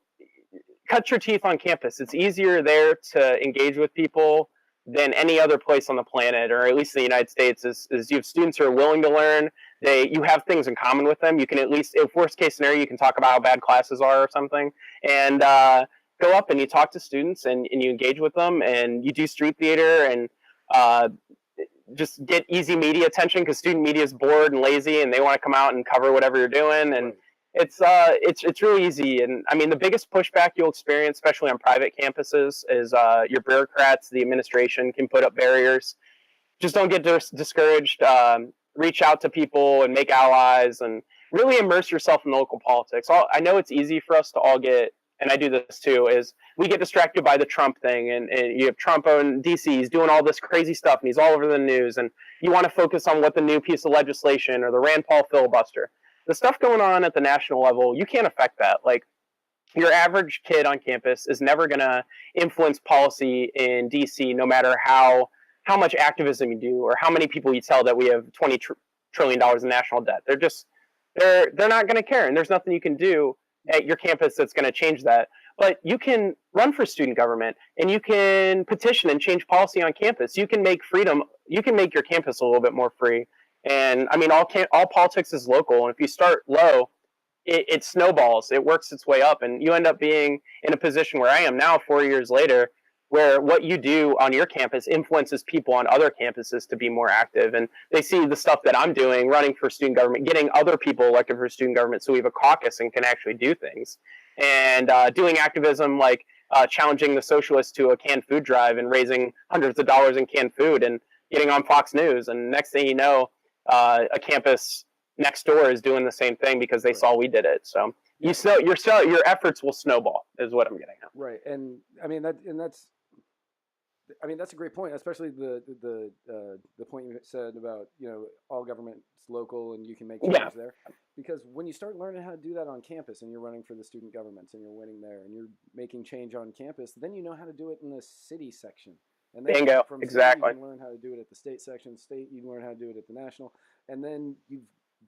cut your teeth on campus. It's easier there to engage with people than any other place on the planet, or at least in the United States, is you have students who are willing to learn. You have things in common with them. You can at least, if worst case scenario, you can talk about how bad classes are or something, and go up and you talk to students and you engage with them, and you do street theater and just get easy media attention, because student media is bored and lazy and they want to come out and cover whatever you're doing. And it's really easy. And I mean, the biggest pushback you'll experience, especially on private campuses, is your bureaucrats, the administration can put up barriers. Just don't get discouraged. Reach out to people and make allies, and really immerse yourself in local politics. I know it's easy for us to all get, and I do this too, is we get distracted by the Trump thing, and you have Trump on DC, he's doing all this crazy stuff and he's all over the news, and you want to focus on what the new piece of legislation or the Rand Paul filibuster. The stuff going on at the national level, you can't affect that. Like, your average kid on campus is never going to influence policy in DC, no matter how much activism you do or how many people you tell that we have $20 trillion in national debt. They're not going to care, and there's nothing you can do at your campus that's going to change that. But you can run for student government, and you can petition and change policy on campus. You can make your campus a little bit more free. And I mean, all politics is local. And if you start low, it snowballs. It works its way up. And you end up being in a position where I am now 4 years later, where what you do on your campus influences people on other campuses to be more active. And they see the stuff that I'm doing, running for student government, getting other people elected for student government, so we have a caucus and can actually do things. And doing activism like challenging the socialists to a canned food drive and raising hundreds of dollars in canned food and getting on Fox News. And next thing you know, a campus next door is doing the same thing because they saw we did it. So your efforts will snowball, is what I'm getting at. Right, and I mean that's a great point, especially the point you said about, all government's local and you can make change there. Because when you start learning how to do that on campus, and you're running for the student governments and you're winning there and you're making change on campus, then you know how to do it in the city section. And then Bingo. From Exactly. City, you can learn how to do it at the state section. State, you can learn how to do it at the national. And then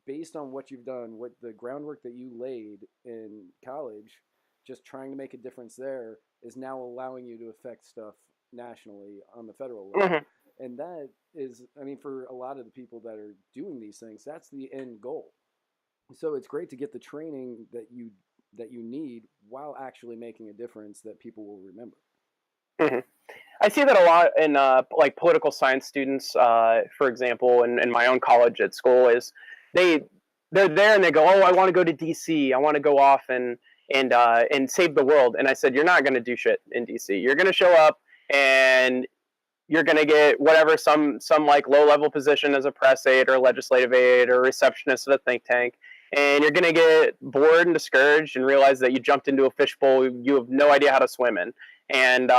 based on what you've done, what the groundwork that you laid in college, just trying to make a difference there is now allowing you to affect stuff nationally on the federal level. Mm-hmm. And that is, I mean, for a lot of the people that are doing these things, that's the end goal. So it's great to get the training that you need while actually making a difference that people will remember. Mm-hmm. I see that a lot in like political science students, for example, in my own college at school, is they're there and they go, oh, I want to go to DC. I want to go off and save the world. And I said, you're not going to do shit in DC. You're going to show up and you're going to get whatever, some like low level position as a press aide or a legislative aide or a receptionist at a think tank. And you're going to get bored and discouraged and realize that you jumped into a fishbowl you have no idea how to swim in. And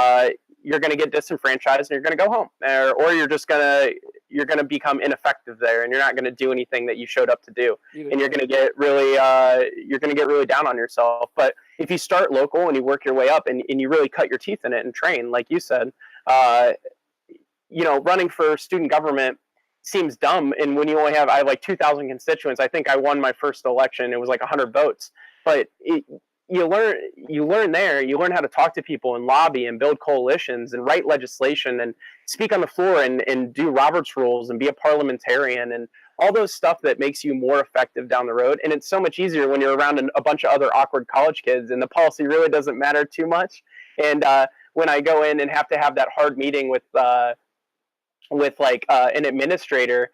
you're going to get disenfranchised and you're going to go home, or you're going to become ineffective there, and you're not going to do anything that you showed up to do. And you're going to get really down on yourself. But if you start local and you work your way up and you really cut your teeth in it and train, like you said, running for student government seems dumb. And when I have like 2,000 constituents, I think I won my first election. It was like 100 votes, but you learn there. You learn how to talk to people and lobby and build coalitions and write legislation and speak on the floor and do Robert's rules and be a parliamentarian and all those stuff that makes you more effective down the road. And it's so much easier when you're around a bunch of other awkward college kids and the policy really doesn't matter too much. And when I go in and have to have that hard meeting with like an administrator,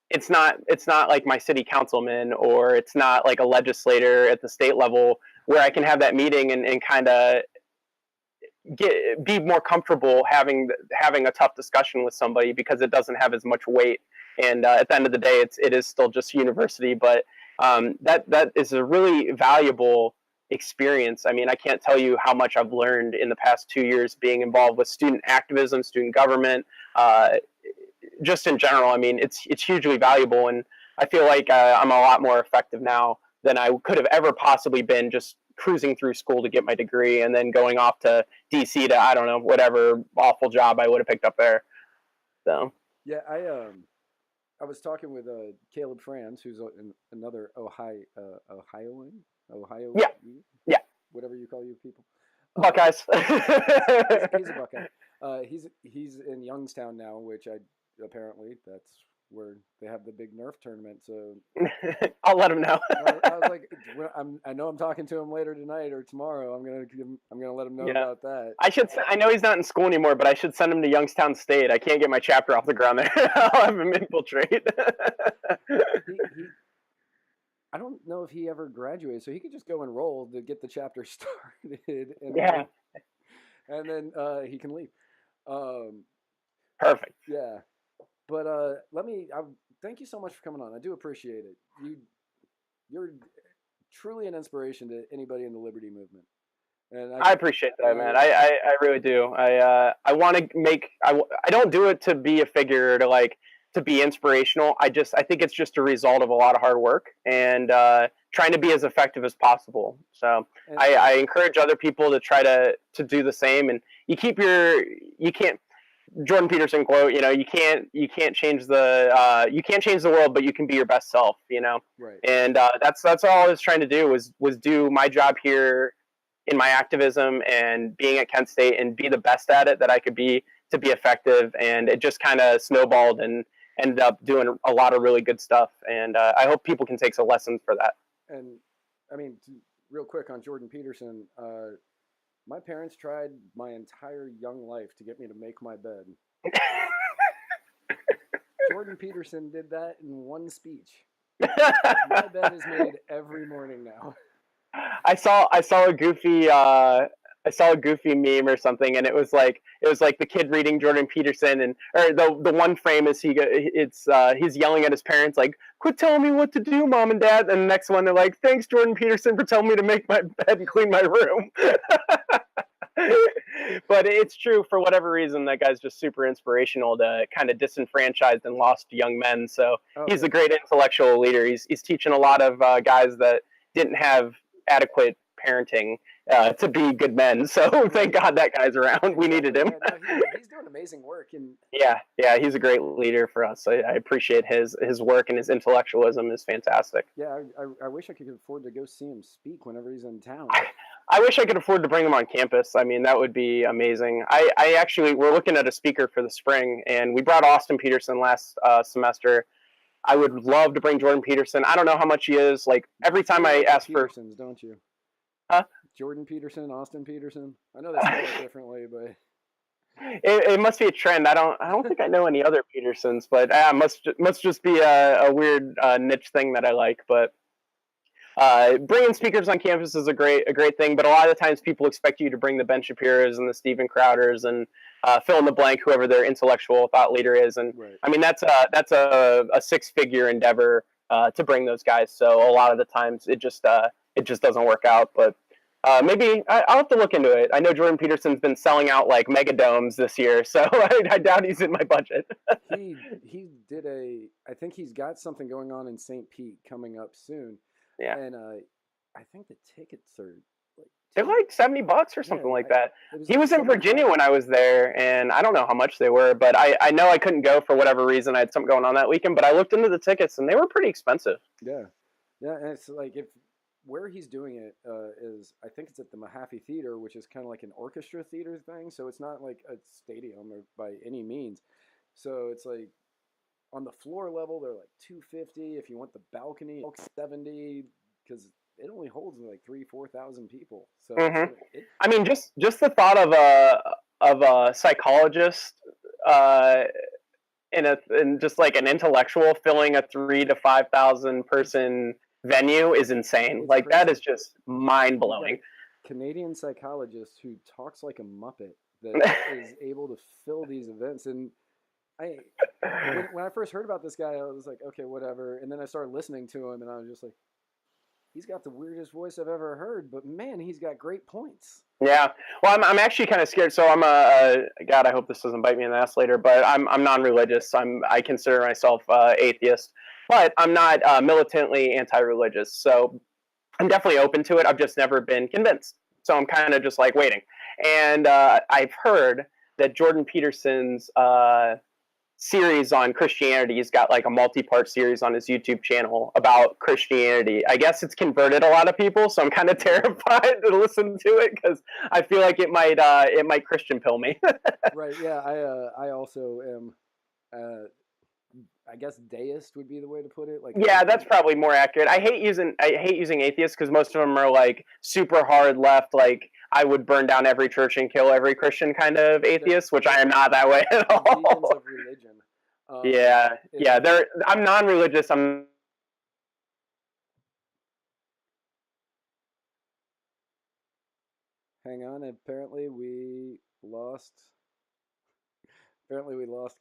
it's not like my city councilman, or it's not like a legislator at the state level where I can have that meeting and kind of be more comfortable having a tough discussion with somebody, because it doesn't have as much weight. And at the end of the day, it is still just university, but that is a really valuable experience. I mean, I can't tell you how much I've learned in the past 2 years being involved with student activism, student government, just in general. I mean, it's hugely valuable, and I feel like I'm a lot more effective now than I could have ever possibly been just cruising through school to get my degree and then going off to DC to, I don't know, whatever awful job I would have picked up there. So yeah, I was talking with Caleb Franz, who's another Ohioan, Ohio, yeah, whatever you call you people. Buckeyes. He's a Buckeye. He's in Youngstown now, which apparently that's where they have the big Nerf tournament. So I'll let him know. I was like, I know I'm talking to him later tonight or tomorrow. I'm gonna let him know about that. I know he's not in school anymore, but I should send him to Youngstown State. I can't get my chapter off the ground there. I'll have him infiltrate. I don't know if he ever graduated, so he could just go enroll to get the chapter started. And then he can leave. Perfect. Yeah. But thank you so much for coming on. I do appreciate it. You're truly an inspiration to anybody in the liberty movement. And I appreciate that, man. I really do. I want to I don't do it to be a figure to be inspirational. I think it's just a result of a lot of hard work and trying to be as effective as possible. So I encourage other people to try to do the same. And you can't. Jordan Peterson quote, you can't change the world, but you can be your best self, Right. And that's all I was trying to do was do my job here in my activism and being at Kent State and be the best at it that I could be to be effective. And it just kind of snowballed and ended up doing a lot of really good stuff. And I hope people can take some lessons for that. And I mean, real quick on Jordan Peterson, my parents tried my entire young life to get me to make my bed. Jordan Peterson did that in one speech. My bed is made every morning now. I saw a goofy meme or something, and it was like the kid reading Jordan Peterson, or the one frame is he's yelling at his parents like, "Quit telling me what to do, Mom and Dad," and the next one they're like, "Thanks, Jordan Peterson, for telling me to make my bed and clean my room." But it's true, for whatever reason, that guy's just super inspirational to kind of disenfranchised and lost young men. So he's a great intellectual leader. He's teaching a lot of guys that didn't have adequate parenting to be good men. So thank God that guy's around. We needed him. He's doing amazing work. And yeah, he's a great leader for us. I appreciate his work, and his intellectualism is fantastic. Yeah, I wish I could afford to go see him speak whenever he's in town. I wish I could afford to bring him on campus. I mean, that would be amazing. We're looking at a speaker for the spring, and we brought Austin Peterson last semester. I would love to bring Jordan Peterson. I don't know how much he is. Like, every time I ask Petersons, don't you? Huh? Jordan Peterson, Austin Peterson. I know they spell it differently, but it must be a trend. I don't think I know any other Petersons, but must just be a weird niche thing that I like. But bringing speakers on campus is a great thing. But a lot of the times people expect you to bring the Ben Shapiros and the Steven Crowders and fill in the blank, whoever their intellectual thought leader is. And right. I mean, that's a 6-figure endeavor to bring those guys. So a lot of the times it just doesn't work out. But maybe I'll have to look into it. I know Jordan Peterson's been selling out like megadomes this year, so I doubt he's in my budget. he did I think he's got something going on in St. Pete coming up soon. Yeah. And I think the tickets are they're like $70 or something like that. He was in Virginia when I was there, and I don't know how much they were, but I know I couldn't go for whatever reason. I had something going on that weekend, but I looked into the tickets, and they were pretty expensive. Yeah. Yeah, and it's like where he's doing it is, I think it's at the Mahaffey Theater, which is kind of like an orchestra theater thing. So it's not like a stadium or by any means. So it's like on the floor level, they're like $250. If you want the balcony, $70, because it only holds like 3,000-4,000 people. So I mean, just the thought of a psychologist and just like an intellectual filling a 3,000 to 5,000 person venue is insane. It's Like, crazy. that is just mind You've got blowing. a Canadian psychologist who talks like a Muppet that is able to fill these events. And when I first heard about this guy, I was like, okay, whatever. And then I started listening to him, and I was just like, he's got the weirdest voice I've ever heard, but man, he's got great points. Yeah. Well, I'm actually kind of scared. So I'm God, I hope this doesn't bite me in the ass later, but I'm non-religious. I consider myself atheist, but I'm not militantly anti-religious. So I'm definitely open to it. I've just never been convinced. So I'm kind of just like waiting. And I've heard that Jordan Peterson's series on Christianity, he's got like a multi-part series on his YouTube channel about Christianity. I guess it's converted a lot of people, so I'm kind of terrified to listen to it because I feel like it might Christian pill me. Right? Yeah. I also am. I guess deist would be the way to put it. Like, Yeah, that's probably more accurate. I hate using atheists because most of them are like super hard left, like I would burn down every church and kill every Christian kind of atheist, which I am not that way at all. Vegans of religion. Yeah. I'm non-religious. I'm. Hang on. Apparently we lost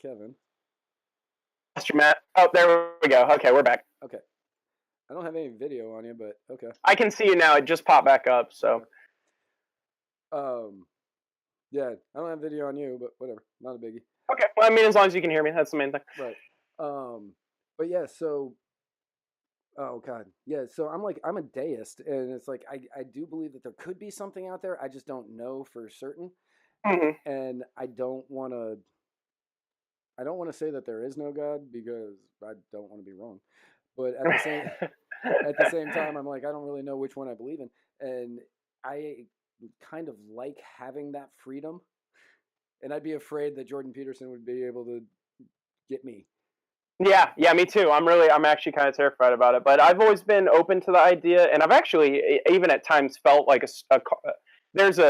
Kevin. Mr. Matt. Oh, there we go. Okay, we're back. Okay. I don't have any video on you, but okay. I can see you now. It just popped back up. So. Yeah, I don't have video on you, but whatever. Not a biggie. Okay. Well, I mean, as long as you can hear me, that's the main thing. Right. But yeah, so. Oh God, yeah. So I'm a deist, and it's like I do believe that there could be something out there. I just don't know for certain, and I don't want to say that there is no God because I don't want to be wrong. But at the same time, I'm like I don't really know which one I believe in, and I kind of like having that freedom, and I'd be afraid that Jordan Peterson would be able to get me. Yeah, me too. I'm actually kind of terrified about it, but I've always been open to the idea, and I've actually even at times felt like there's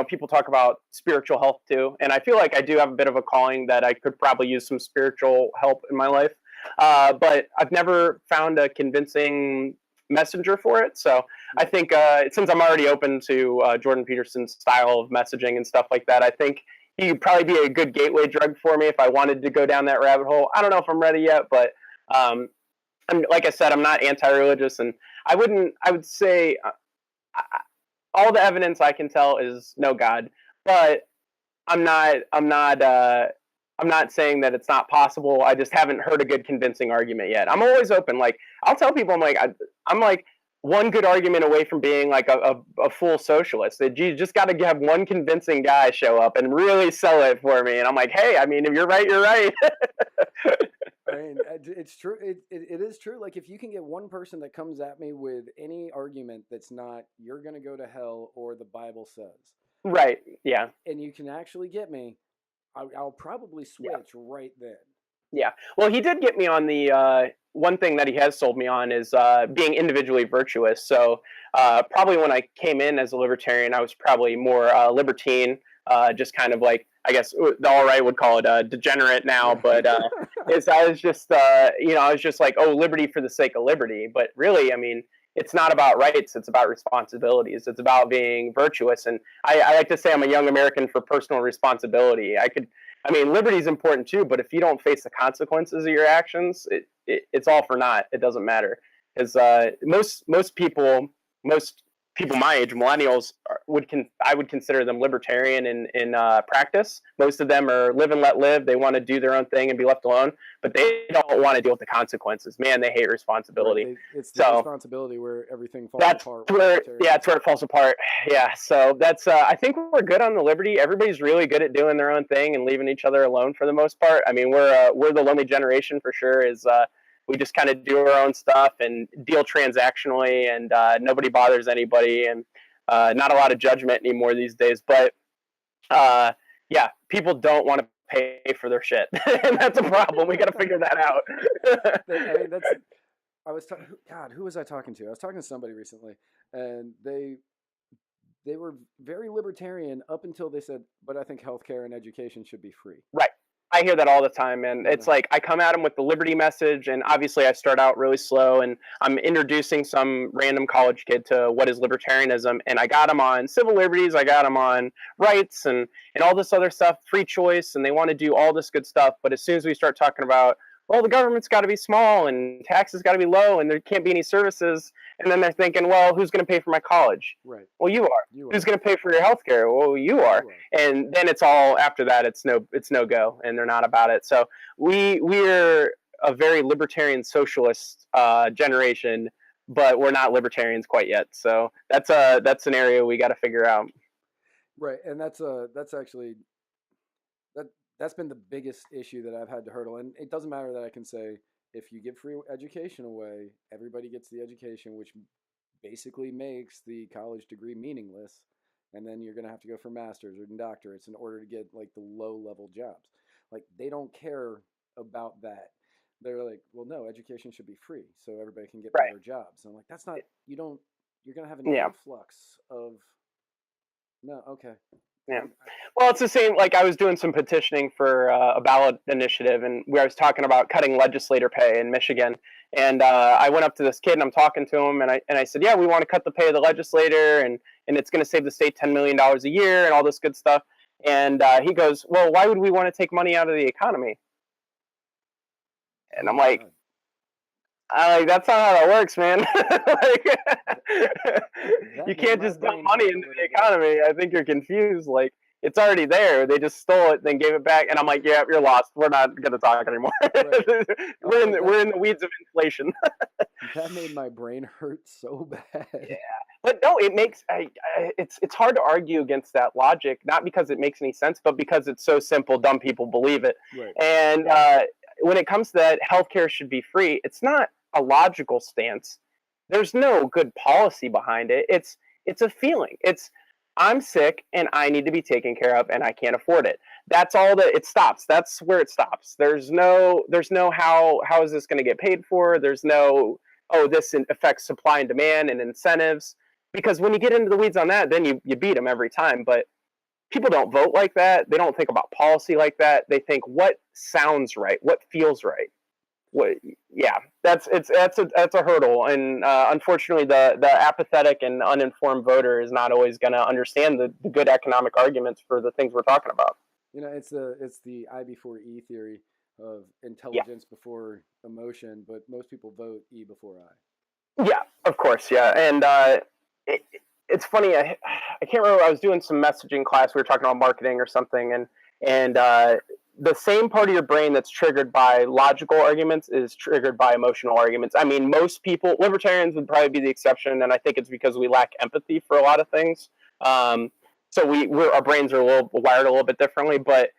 people talk about spiritual health too, and I feel like I do have a bit of a calling that I could probably use some spiritual help in my life, but I've never found a convincing messenger for it. So I think since I'm already open to Jordan Peterson's style of messaging and stuff like that, I think he would probably be a good gateway drug for me if I wanted to go down that rabbit hole. I don't know if I'm ready yet, but like I said, I'm not anti-religious, and I would say all the evidence I can tell is no God, but I'm not saying that it's not possible. I just haven't heard a good convincing argument yet. I'm always open. Like I'll tell people, I'm like one good argument away from being like a full socialist. That you just got to have one convincing guy show up and really sell it for me. And I'm like, hey, I mean, if you're right, you're right. I mean, it's true. It is true. Like if you can get one person that comes at me with any argument that's not you're going to go to hell or the Bible says. Right. Yeah. And you can actually get me. I'll probably switch right then. Yeah. Well, he did get me on the one thing that he has sold me on is being individually virtuous. So probably when I came in as a libertarian, I was probably more libertine, just kind of like, I guess the alt-right would call it a degenerate now, but I was just like, oh, liberty for the sake of liberty. But really, I mean, it's not about rights. It's about responsibilities. It's about being virtuous. And I like to say I'm a young American for personal responsibility. Liberty is important too, but if you don't face the consequences of your actions, it's all for naught. It doesn't matter. Because most people my age, millennials, I would consider them libertarian in practice. Most of them are live and let live. They want to do their own thing and be left alone, but they don't want to deal with the consequences. Man, they hate responsibility. Right. It's the responsibility where everything falls apart. That's where it falls apart. Yeah, so that's. I think we're good on the liberty. Everybody's really good at doing their own thing and leaving each other alone for the most part. I mean, we're the lonely generation for sure. We just kind of do our own stuff and deal transactionally, and nobody bothers anybody, and not a lot of judgment anymore these days. But yeah, people don't want to pay for their shit, and that's a problem. We got to figure that out. God, who was I talking to? I was talking to somebody recently, and they were very libertarian up until they said, "But I think healthcare and education should be free." Right. I hear that all the time, man. It's like I come at them with the liberty message, and obviously I start out really slow, and I'm introducing some random college kid to what is libertarianism, and I got them on civil liberties, I got them on rights, and all this other stuff, free choice, and they want to do all this good stuff. But as soon as we start talking about, well, the government's got to be small, and taxes got to be low, and there can't be any services, and then they're thinking, well, who's going to pay for my college? Right. Well, you are. Who's going to pay for your health care? Well, you are. And then it's all, after that, it's no go, and they're not about it. So we're a very libertarian socialist generation, but we're not libertarians quite yet. So that's an area we got to figure out. Right, and that's actually that's been the biggest issue that I've had to hurdle. And it doesn't matter that I can say, if you give free education away, everybody gets the education, which basically makes the college degree meaningless. And then you're going to have to go for masters or doctorates in order to get like the low level jobs. Like, they don't care about that. They're like, well, no, education should be free so everybody can get better jobs. And I'm like, that's not, you're going to have an influx of, no, okay. Yeah. Well, it's the same. Like, I was doing some petitioning for a ballot initiative, and I was talking about cutting legislator pay in Michigan. And I went up to this kid, and I'm talking to him, and I said, yeah, we want to cut the pay of the legislator, and it's going to save the state $10 million a year and all this good stuff. And he goes, well, why would we want to take money out of the economy? And I'm like, that's not how that works, man. You can't just dump money into the economy. I think you're confused. Like, it's already there. They just stole it, then gave it back. And I'm like, yeah, you're lost. We're not going to talk anymore. Right. we're in the weeds of inflation. That made my brain hurt so bad. Yeah, but no, it makes it's hard to argue against that logic. Not because it makes any sense, but because it's so simple, dumb people believe it. Right. And when it comes to that, healthcare should be free. It's not a logical stance. There's no good policy behind it. It's a feeling. It's, I'm sick and I need to be taken care of and I can't afford it. That's all that it stops. That's where it stops. There's no how is this going to get paid for? There's no, oh, this affects supply and demand and incentives. Because when you get into the weeds on that, then you beat them every time. But people don't vote like that. They don't think about policy like that. They think what sounds right, what feels right. That's a hurdle, and unfortunately, the apathetic and uninformed voter is not always going to understand the good economic arguments for the things we're talking about. You know, it's the I before E theory of intelligence before emotion, but most people vote E before I. Yeah, of course, yeah, and it's funny. I can't remember. I was doing some messaging class. We were talking about marketing or something, and the same part of your brain that's triggered by logical arguments is triggered by emotional arguments. I mean, most people, libertarians would probably be the exception, and I think it's because we lack empathy for a lot of things. So our brains are wired a little bit differently, but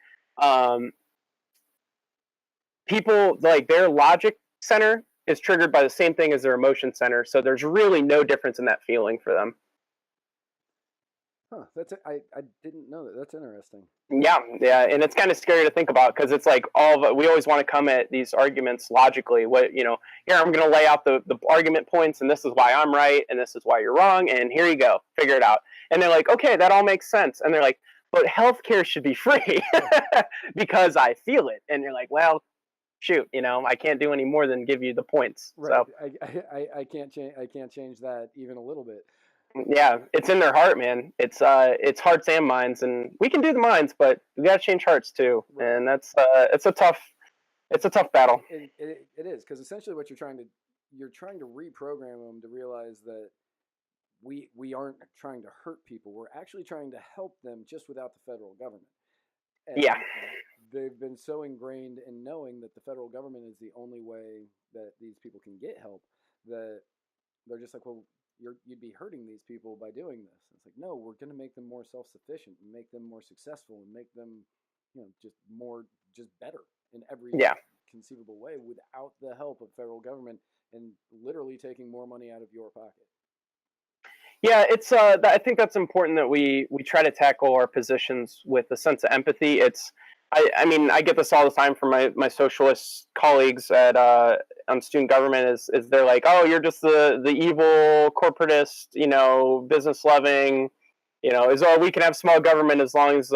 people, like, their logic center is triggered by the same thing as their emotion center, so there's really no difference in that feeling for them. Huh, I didn't know that. That's interesting. Yeah, and it's kind of scary to think about because it's like we always want to come at these arguments logically. Here I'm going to lay out the argument points, and this is why I'm right, and this is why you're wrong, and here you go, figure it out. And they're like, okay, that all makes sense. And they're like, but healthcare should be free because I feel it. And you're like, well, shoot, I can't do any more than give you the points. Right. So I can't change. I can't change that even a little bit. Yeah, it's in their heart, man. It's hearts and minds, and we can do the minds, but we got to change hearts too. Right. And that's it's a tough battle. It is, because essentially what you're trying to reprogram them to realize that we aren't trying to hurt people. We're actually trying to help them just without the federal government. And they've been so ingrained in knowing that the federal government is the only way that these people can get help that they're just like, well, you'd be hurting these people by doing this. It's like, no, we're going to make them more self-sufficient and make them more successful and make them, just better in every conceivable way without the help of federal government and literally taking more money out of your pocket. Yeah, it's I think that's important that we try to tackle our positions with a sense of empathy. I mean, I get this all the time from my socialist colleagues on student government is they're like, oh, you're just the evil corporatist, business loving, we can have small government as long as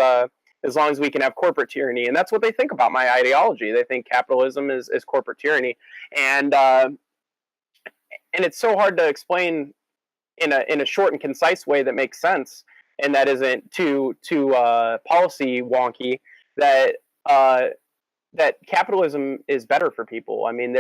as long as we can have corporate tyranny. And that's what they think about my ideology. They think capitalism is corporate tyranny. And it's so hard to explain in a short and concise way that makes sense and that isn't too policy wonky, that that capitalism is better for people. I mean,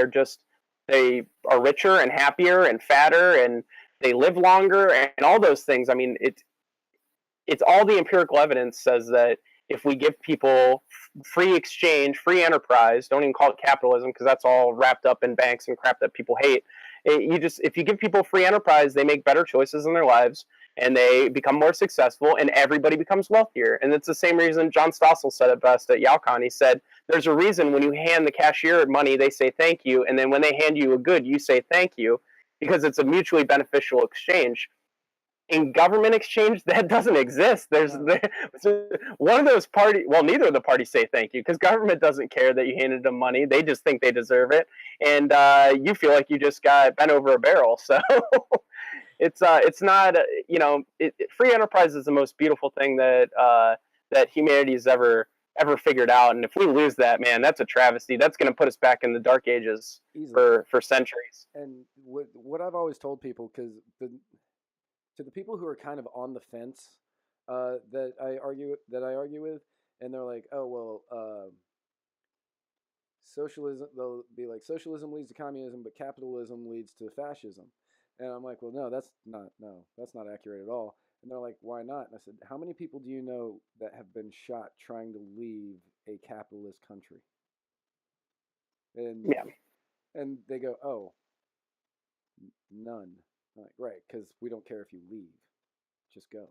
they are richer and happier and fatter, and they live longer and all those things. I mean, it's all the empirical evidence says that if we give people free exchange, free enterprise, don't even call it capitalism because that's all wrapped up in banks and crap that people hate. If you give people free enterprise, they make better choices in their lives and they become more successful and everybody becomes wealthier. And it's the same reason John Stossel said it best at Yalcon. He said, there's a reason when you hand the cashier money, they say thank you. And then when they hand you a good, you say thank you, because it's a mutually beneficial exchange. In government exchange, that doesn't exist. There's one of those parties. Well, neither of the parties say thank you because government doesn't care that you handed them money. They just think they deserve it, and you feel like you just got bent over a barrel. So it's not free enterprise is the most beautiful thing that humanity's ever figured out. And if we lose that, man, that's a travesty. That's going to put us back in the dark ages for centuries. And what I've always told people, because to the people who are kind of on the fence, that I argue with, and they're like, oh well, socialism. They'll be like, socialism leads to communism, but capitalism leads to fascism. And I'm like, well, no, that's not accurate at all. And they're like, why not? And I said, how many people do you know that have been shot trying to leave a capitalist country? And and they go, oh, none. I'm like, right, because we don't care if you leave, just go.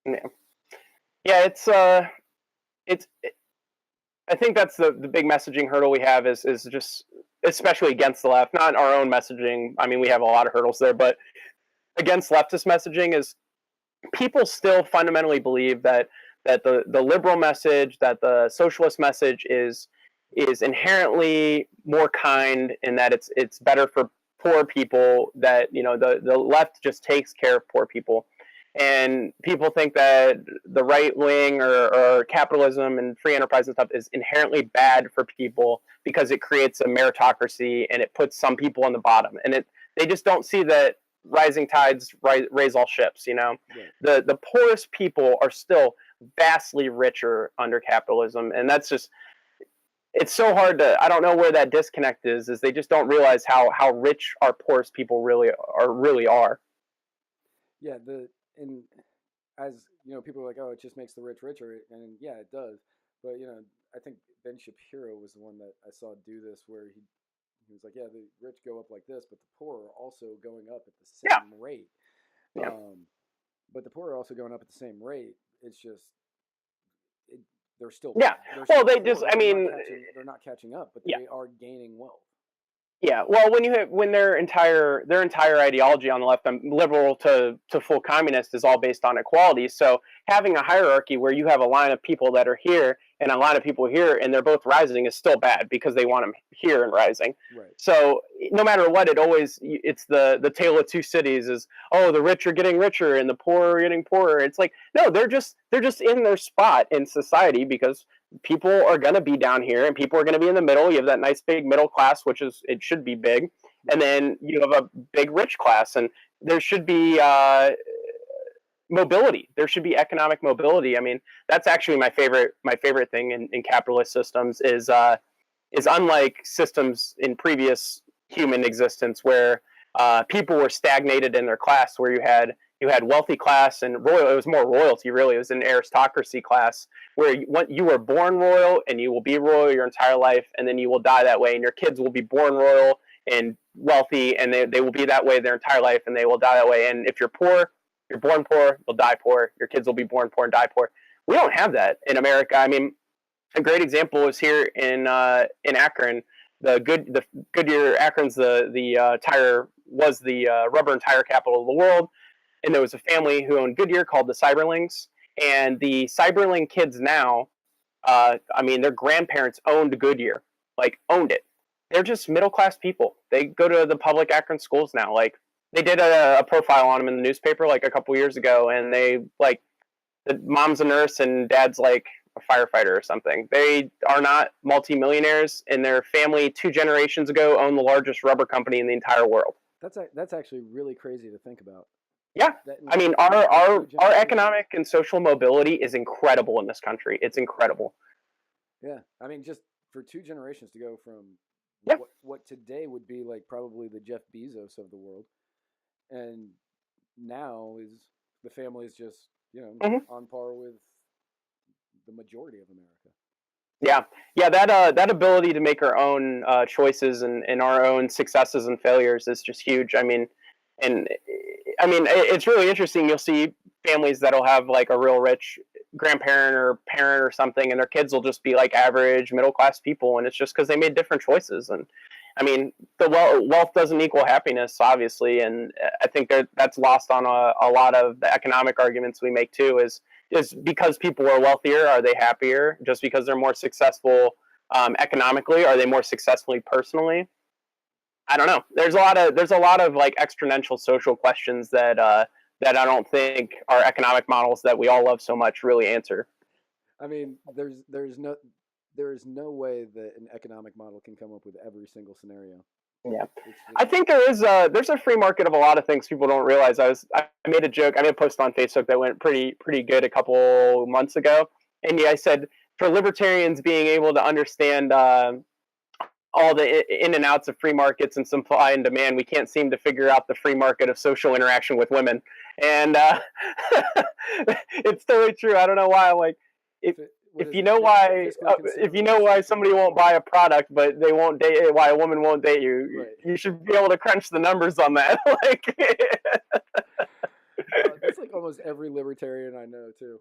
Yeah, I think that's the big messaging hurdle we have is just, especially against the left, not our own messaging. I mean, we have a lot of hurdles there, but against leftist messaging is people still fundamentally believe that the liberal message, that the socialist message is inherently more kind, and that it's better for poor people, that the left just takes care of poor people. And people think that the right wing or capitalism and free enterprise and stuff is inherently bad for people because it creates a meritocracy and it puts some people on the bottom. And they just don't see that rising tides raise all ships. Right. The poorest people are still vastly richer under capitalism, and that's just, it's so hard I don't know where that disconnect is they just don't realize how rich our poorest people really are. Yeah, and as people are like, oh, it just makes the rich richer, and yeah, it does. But I think Ben Shapiro was the one that I saw do this, where he was like, yeah, the rich go up like this, but the poor are also going up at the same rate. Yeah. But the poor are also going up at the same rate. It's just they're still Well, they just, I mean, they're not catching up, but they are gaining wealth. Yeah, well, when their entire ideology on the left, liberal to full communist, is all based on equality. So having a hierarchy where you have a line of people that are here and a line of people here, and they're both rising, is still bad because they want them here and rising. Right. So no matter what, it's the tale of two cities. Is, oh, the rich are getting richer and the poor are getting poorer. It's like, no, they're just in their spot in society because people are going to be down here and people are going to be in the middle. You have that nice big middle class, it should be big. And then you have a big rich class, and there should be mobility. There should be economic mobility. I mean, that's actually my favorite thing in capitalist systems is unlike systems in previous human existence where people were stagnated in their class, where you had wealthy class and royal. It was more royalty, really. It was an aristocracy class where you were born royal and you will be royal your entire life, and then you will die that way, and your kids will be born royal and wealthy, and they will be that way their entire life, and they will die that way. And if you're poor, you're born poor, you'll die poor. Your kids will be born poor and die poor. We don't have that in America. I mean, a great example is here in Akron. The Goodyear, Akron's the tire was the rubber and tire capital of the world. And there was a family who owned Goodyear called the Cyberlings. And the Cyberling kids now, their grandparents owned Goodyear, owned it. They're just middle-class people. They go to the public Akron schools now. They did a profile on them in the newspaper, a couple years ago. And the mom's a nurse and dad's, a firefighter or something. They are not multimillionaires, and their family 2 generations ago owned the largest rubber company in the entire world. That's actually really crazy to think about. Yeah, I mean, our economic and social mobility is incredible in this country. It's incredible. Yeah, I mean, just for 2 generations to go from Yeah. what today would be like probably the Jeff Bezos of the world, and now is the family is just on par with the majority of America. Yeah, that ability to make our own choices and our own successes and failures is just huge. I mean, it's really interesting. You'll see families that'll have like a real rich grandparent or parent or something, and their kids will just be like average middle class people, and it's just because they made different choices. And I mean, the wealth doesn't equal happiness, obviously, and I think that's lost on a lot of the economic arguments we make too. Is because people are wealthier, are they happier? Just because they're more successful economically, are they more successfully personally? I don't know. There's a lot of like exponential social questions that I don't think our economic models that we all love so much really answer. I mean, there is no way that an economic model can come up with every single scenario. Yeah, I think there's a free market of a lot of things people don't realize. I made a joke. I made a post on Facebook that went pretty good a couple months ago, and I said for libertarians being able to understand all the in and outs of free markets and supply and demand, we can't seem to figure out the free market of social interaction with women. And it's totally true. I don't know why. Like, if you know why somebody won't buy a product, but they won't date, why a woman won't date you, right, you should be able to crunch the numbers on that. Like, that's like almost every libertarian I know too.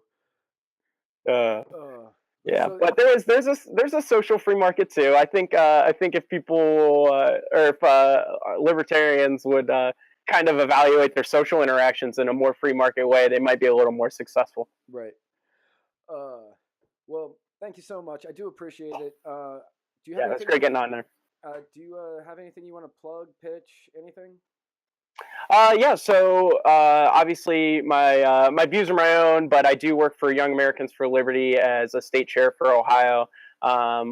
Yeah, so, but there's a social free market too. I think if people or if libertarians would kind of evaluate their social interactions in a more free market way, they might be a little more successful. Right. Well, thank you so much. I do appreciate it. Do you have that's great getting on there. Do you have anything you want to plug, pitch, anything? Yeah, so obviously my views are my own, but I do work for Young Americans for Liberty as a state chair for Ohio. I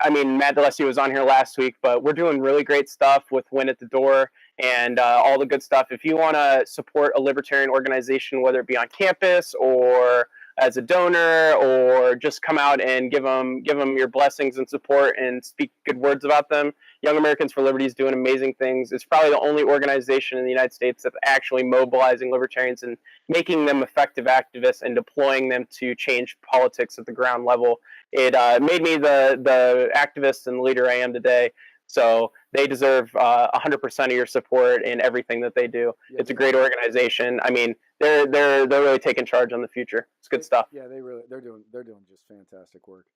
mean, Matt DeLessio was on here last week, but we're doing really great stuff with Win at the Door and all the good stuff. If you want to support a libertarian organization, whether it be on campus or as a donor, or just come out and give them your blessings and support and speak good words about them, Young Americans for Liberty is doing amazing things. It's probably the only organization in the United States that's actually mobilizing libertarians and making them effective activists and deploying them to change politics at the ground level. It made me the activist and leader I am today. So they deserve 100% of your support in everything that they do. Yeah, it's a great organization. I mean, they're really taking charge on the future. It's good stuff. Yeah, they're doing just fantastic work.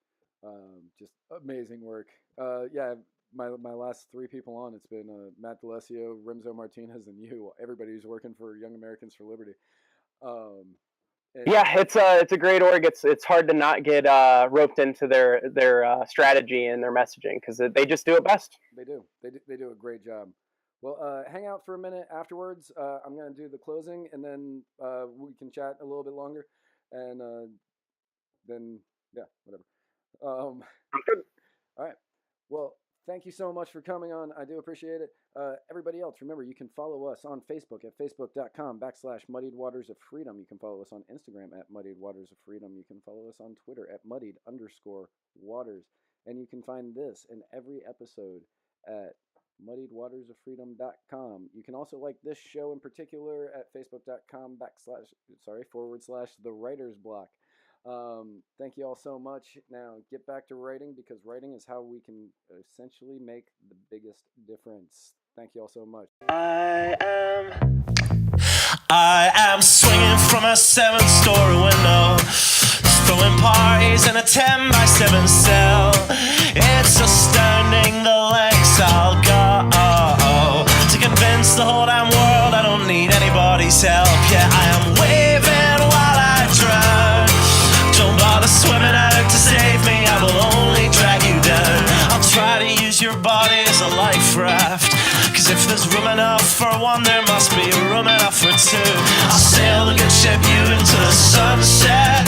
Just amazing work. Yeah, my last 3 people on, it's been Matt DeLessio, Remzo Martinez, and you. Everybody who's working for Young Americans for Liberty. Yeah, it's a great org. It's hard to not get roped into their strategy and their messaging because they just do it best. They do a great job. Well, hang out for a minute afterwards. I'm going to do the closing, and then we can chat a little bit longer, and then yeah, whatever. All right. Well, thank you so much for coming on. I do appreciate it. Everybody else, remember, you can follow us on Facebook at facebook.com/Muddied Waters of Freedom. You can follow us on Instagram at Muddied Waters of Freedom. You can follow us on Twitter at Muddied_Waters. And you can find this and every episode at muddiedwatersoffreedom.com. You can also like this show in particular at facebook.com /the Writer's Block. Thank you all so much. Now get back to writing, because writing is how we can essentially make the biggest difference. Thank you all so much. I am swinging from a 7-story window, throwing parties in a 10x7 cell. It's astounding the lengths I'll go to convince the whole damn world I don't need anybody's help. Yeah, I am waving while I drown. Don't bother swimming out to save me, I will only drag you down. I'll try to use your body as a life raft, cause if there's room enough for one, there must be room enough for 2. I'll sail the good ship you into the sunset,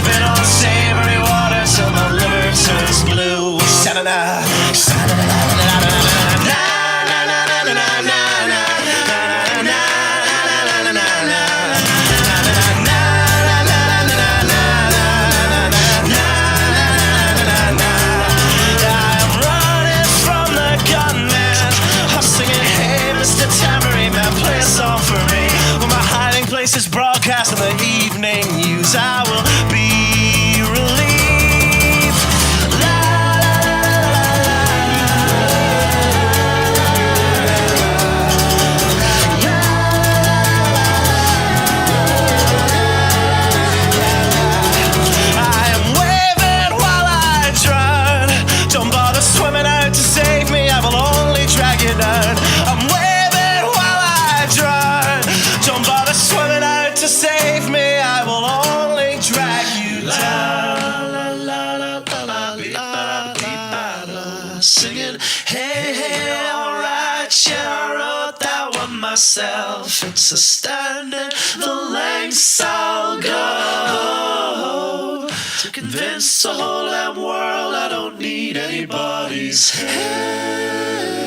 sipping on savory water till my liver turns blue. Sha-na-na, sha-na-na-na-na-na-na-na-na. Is broadcast in the evening news. I will be relieved. La, la, la, I am waving while I drown. Don't bother swimming out to save me, I will only drag you down. I'm waving while I drown. Don't bother swimming out to save me, I will only drag you down. La, la, la, la, la, la, la, la. Singing, hey, hey, alright, yeah, I wrote that one myself. It's astounding the lengths I'll go to convince the whole damn world I don't need anybody's help.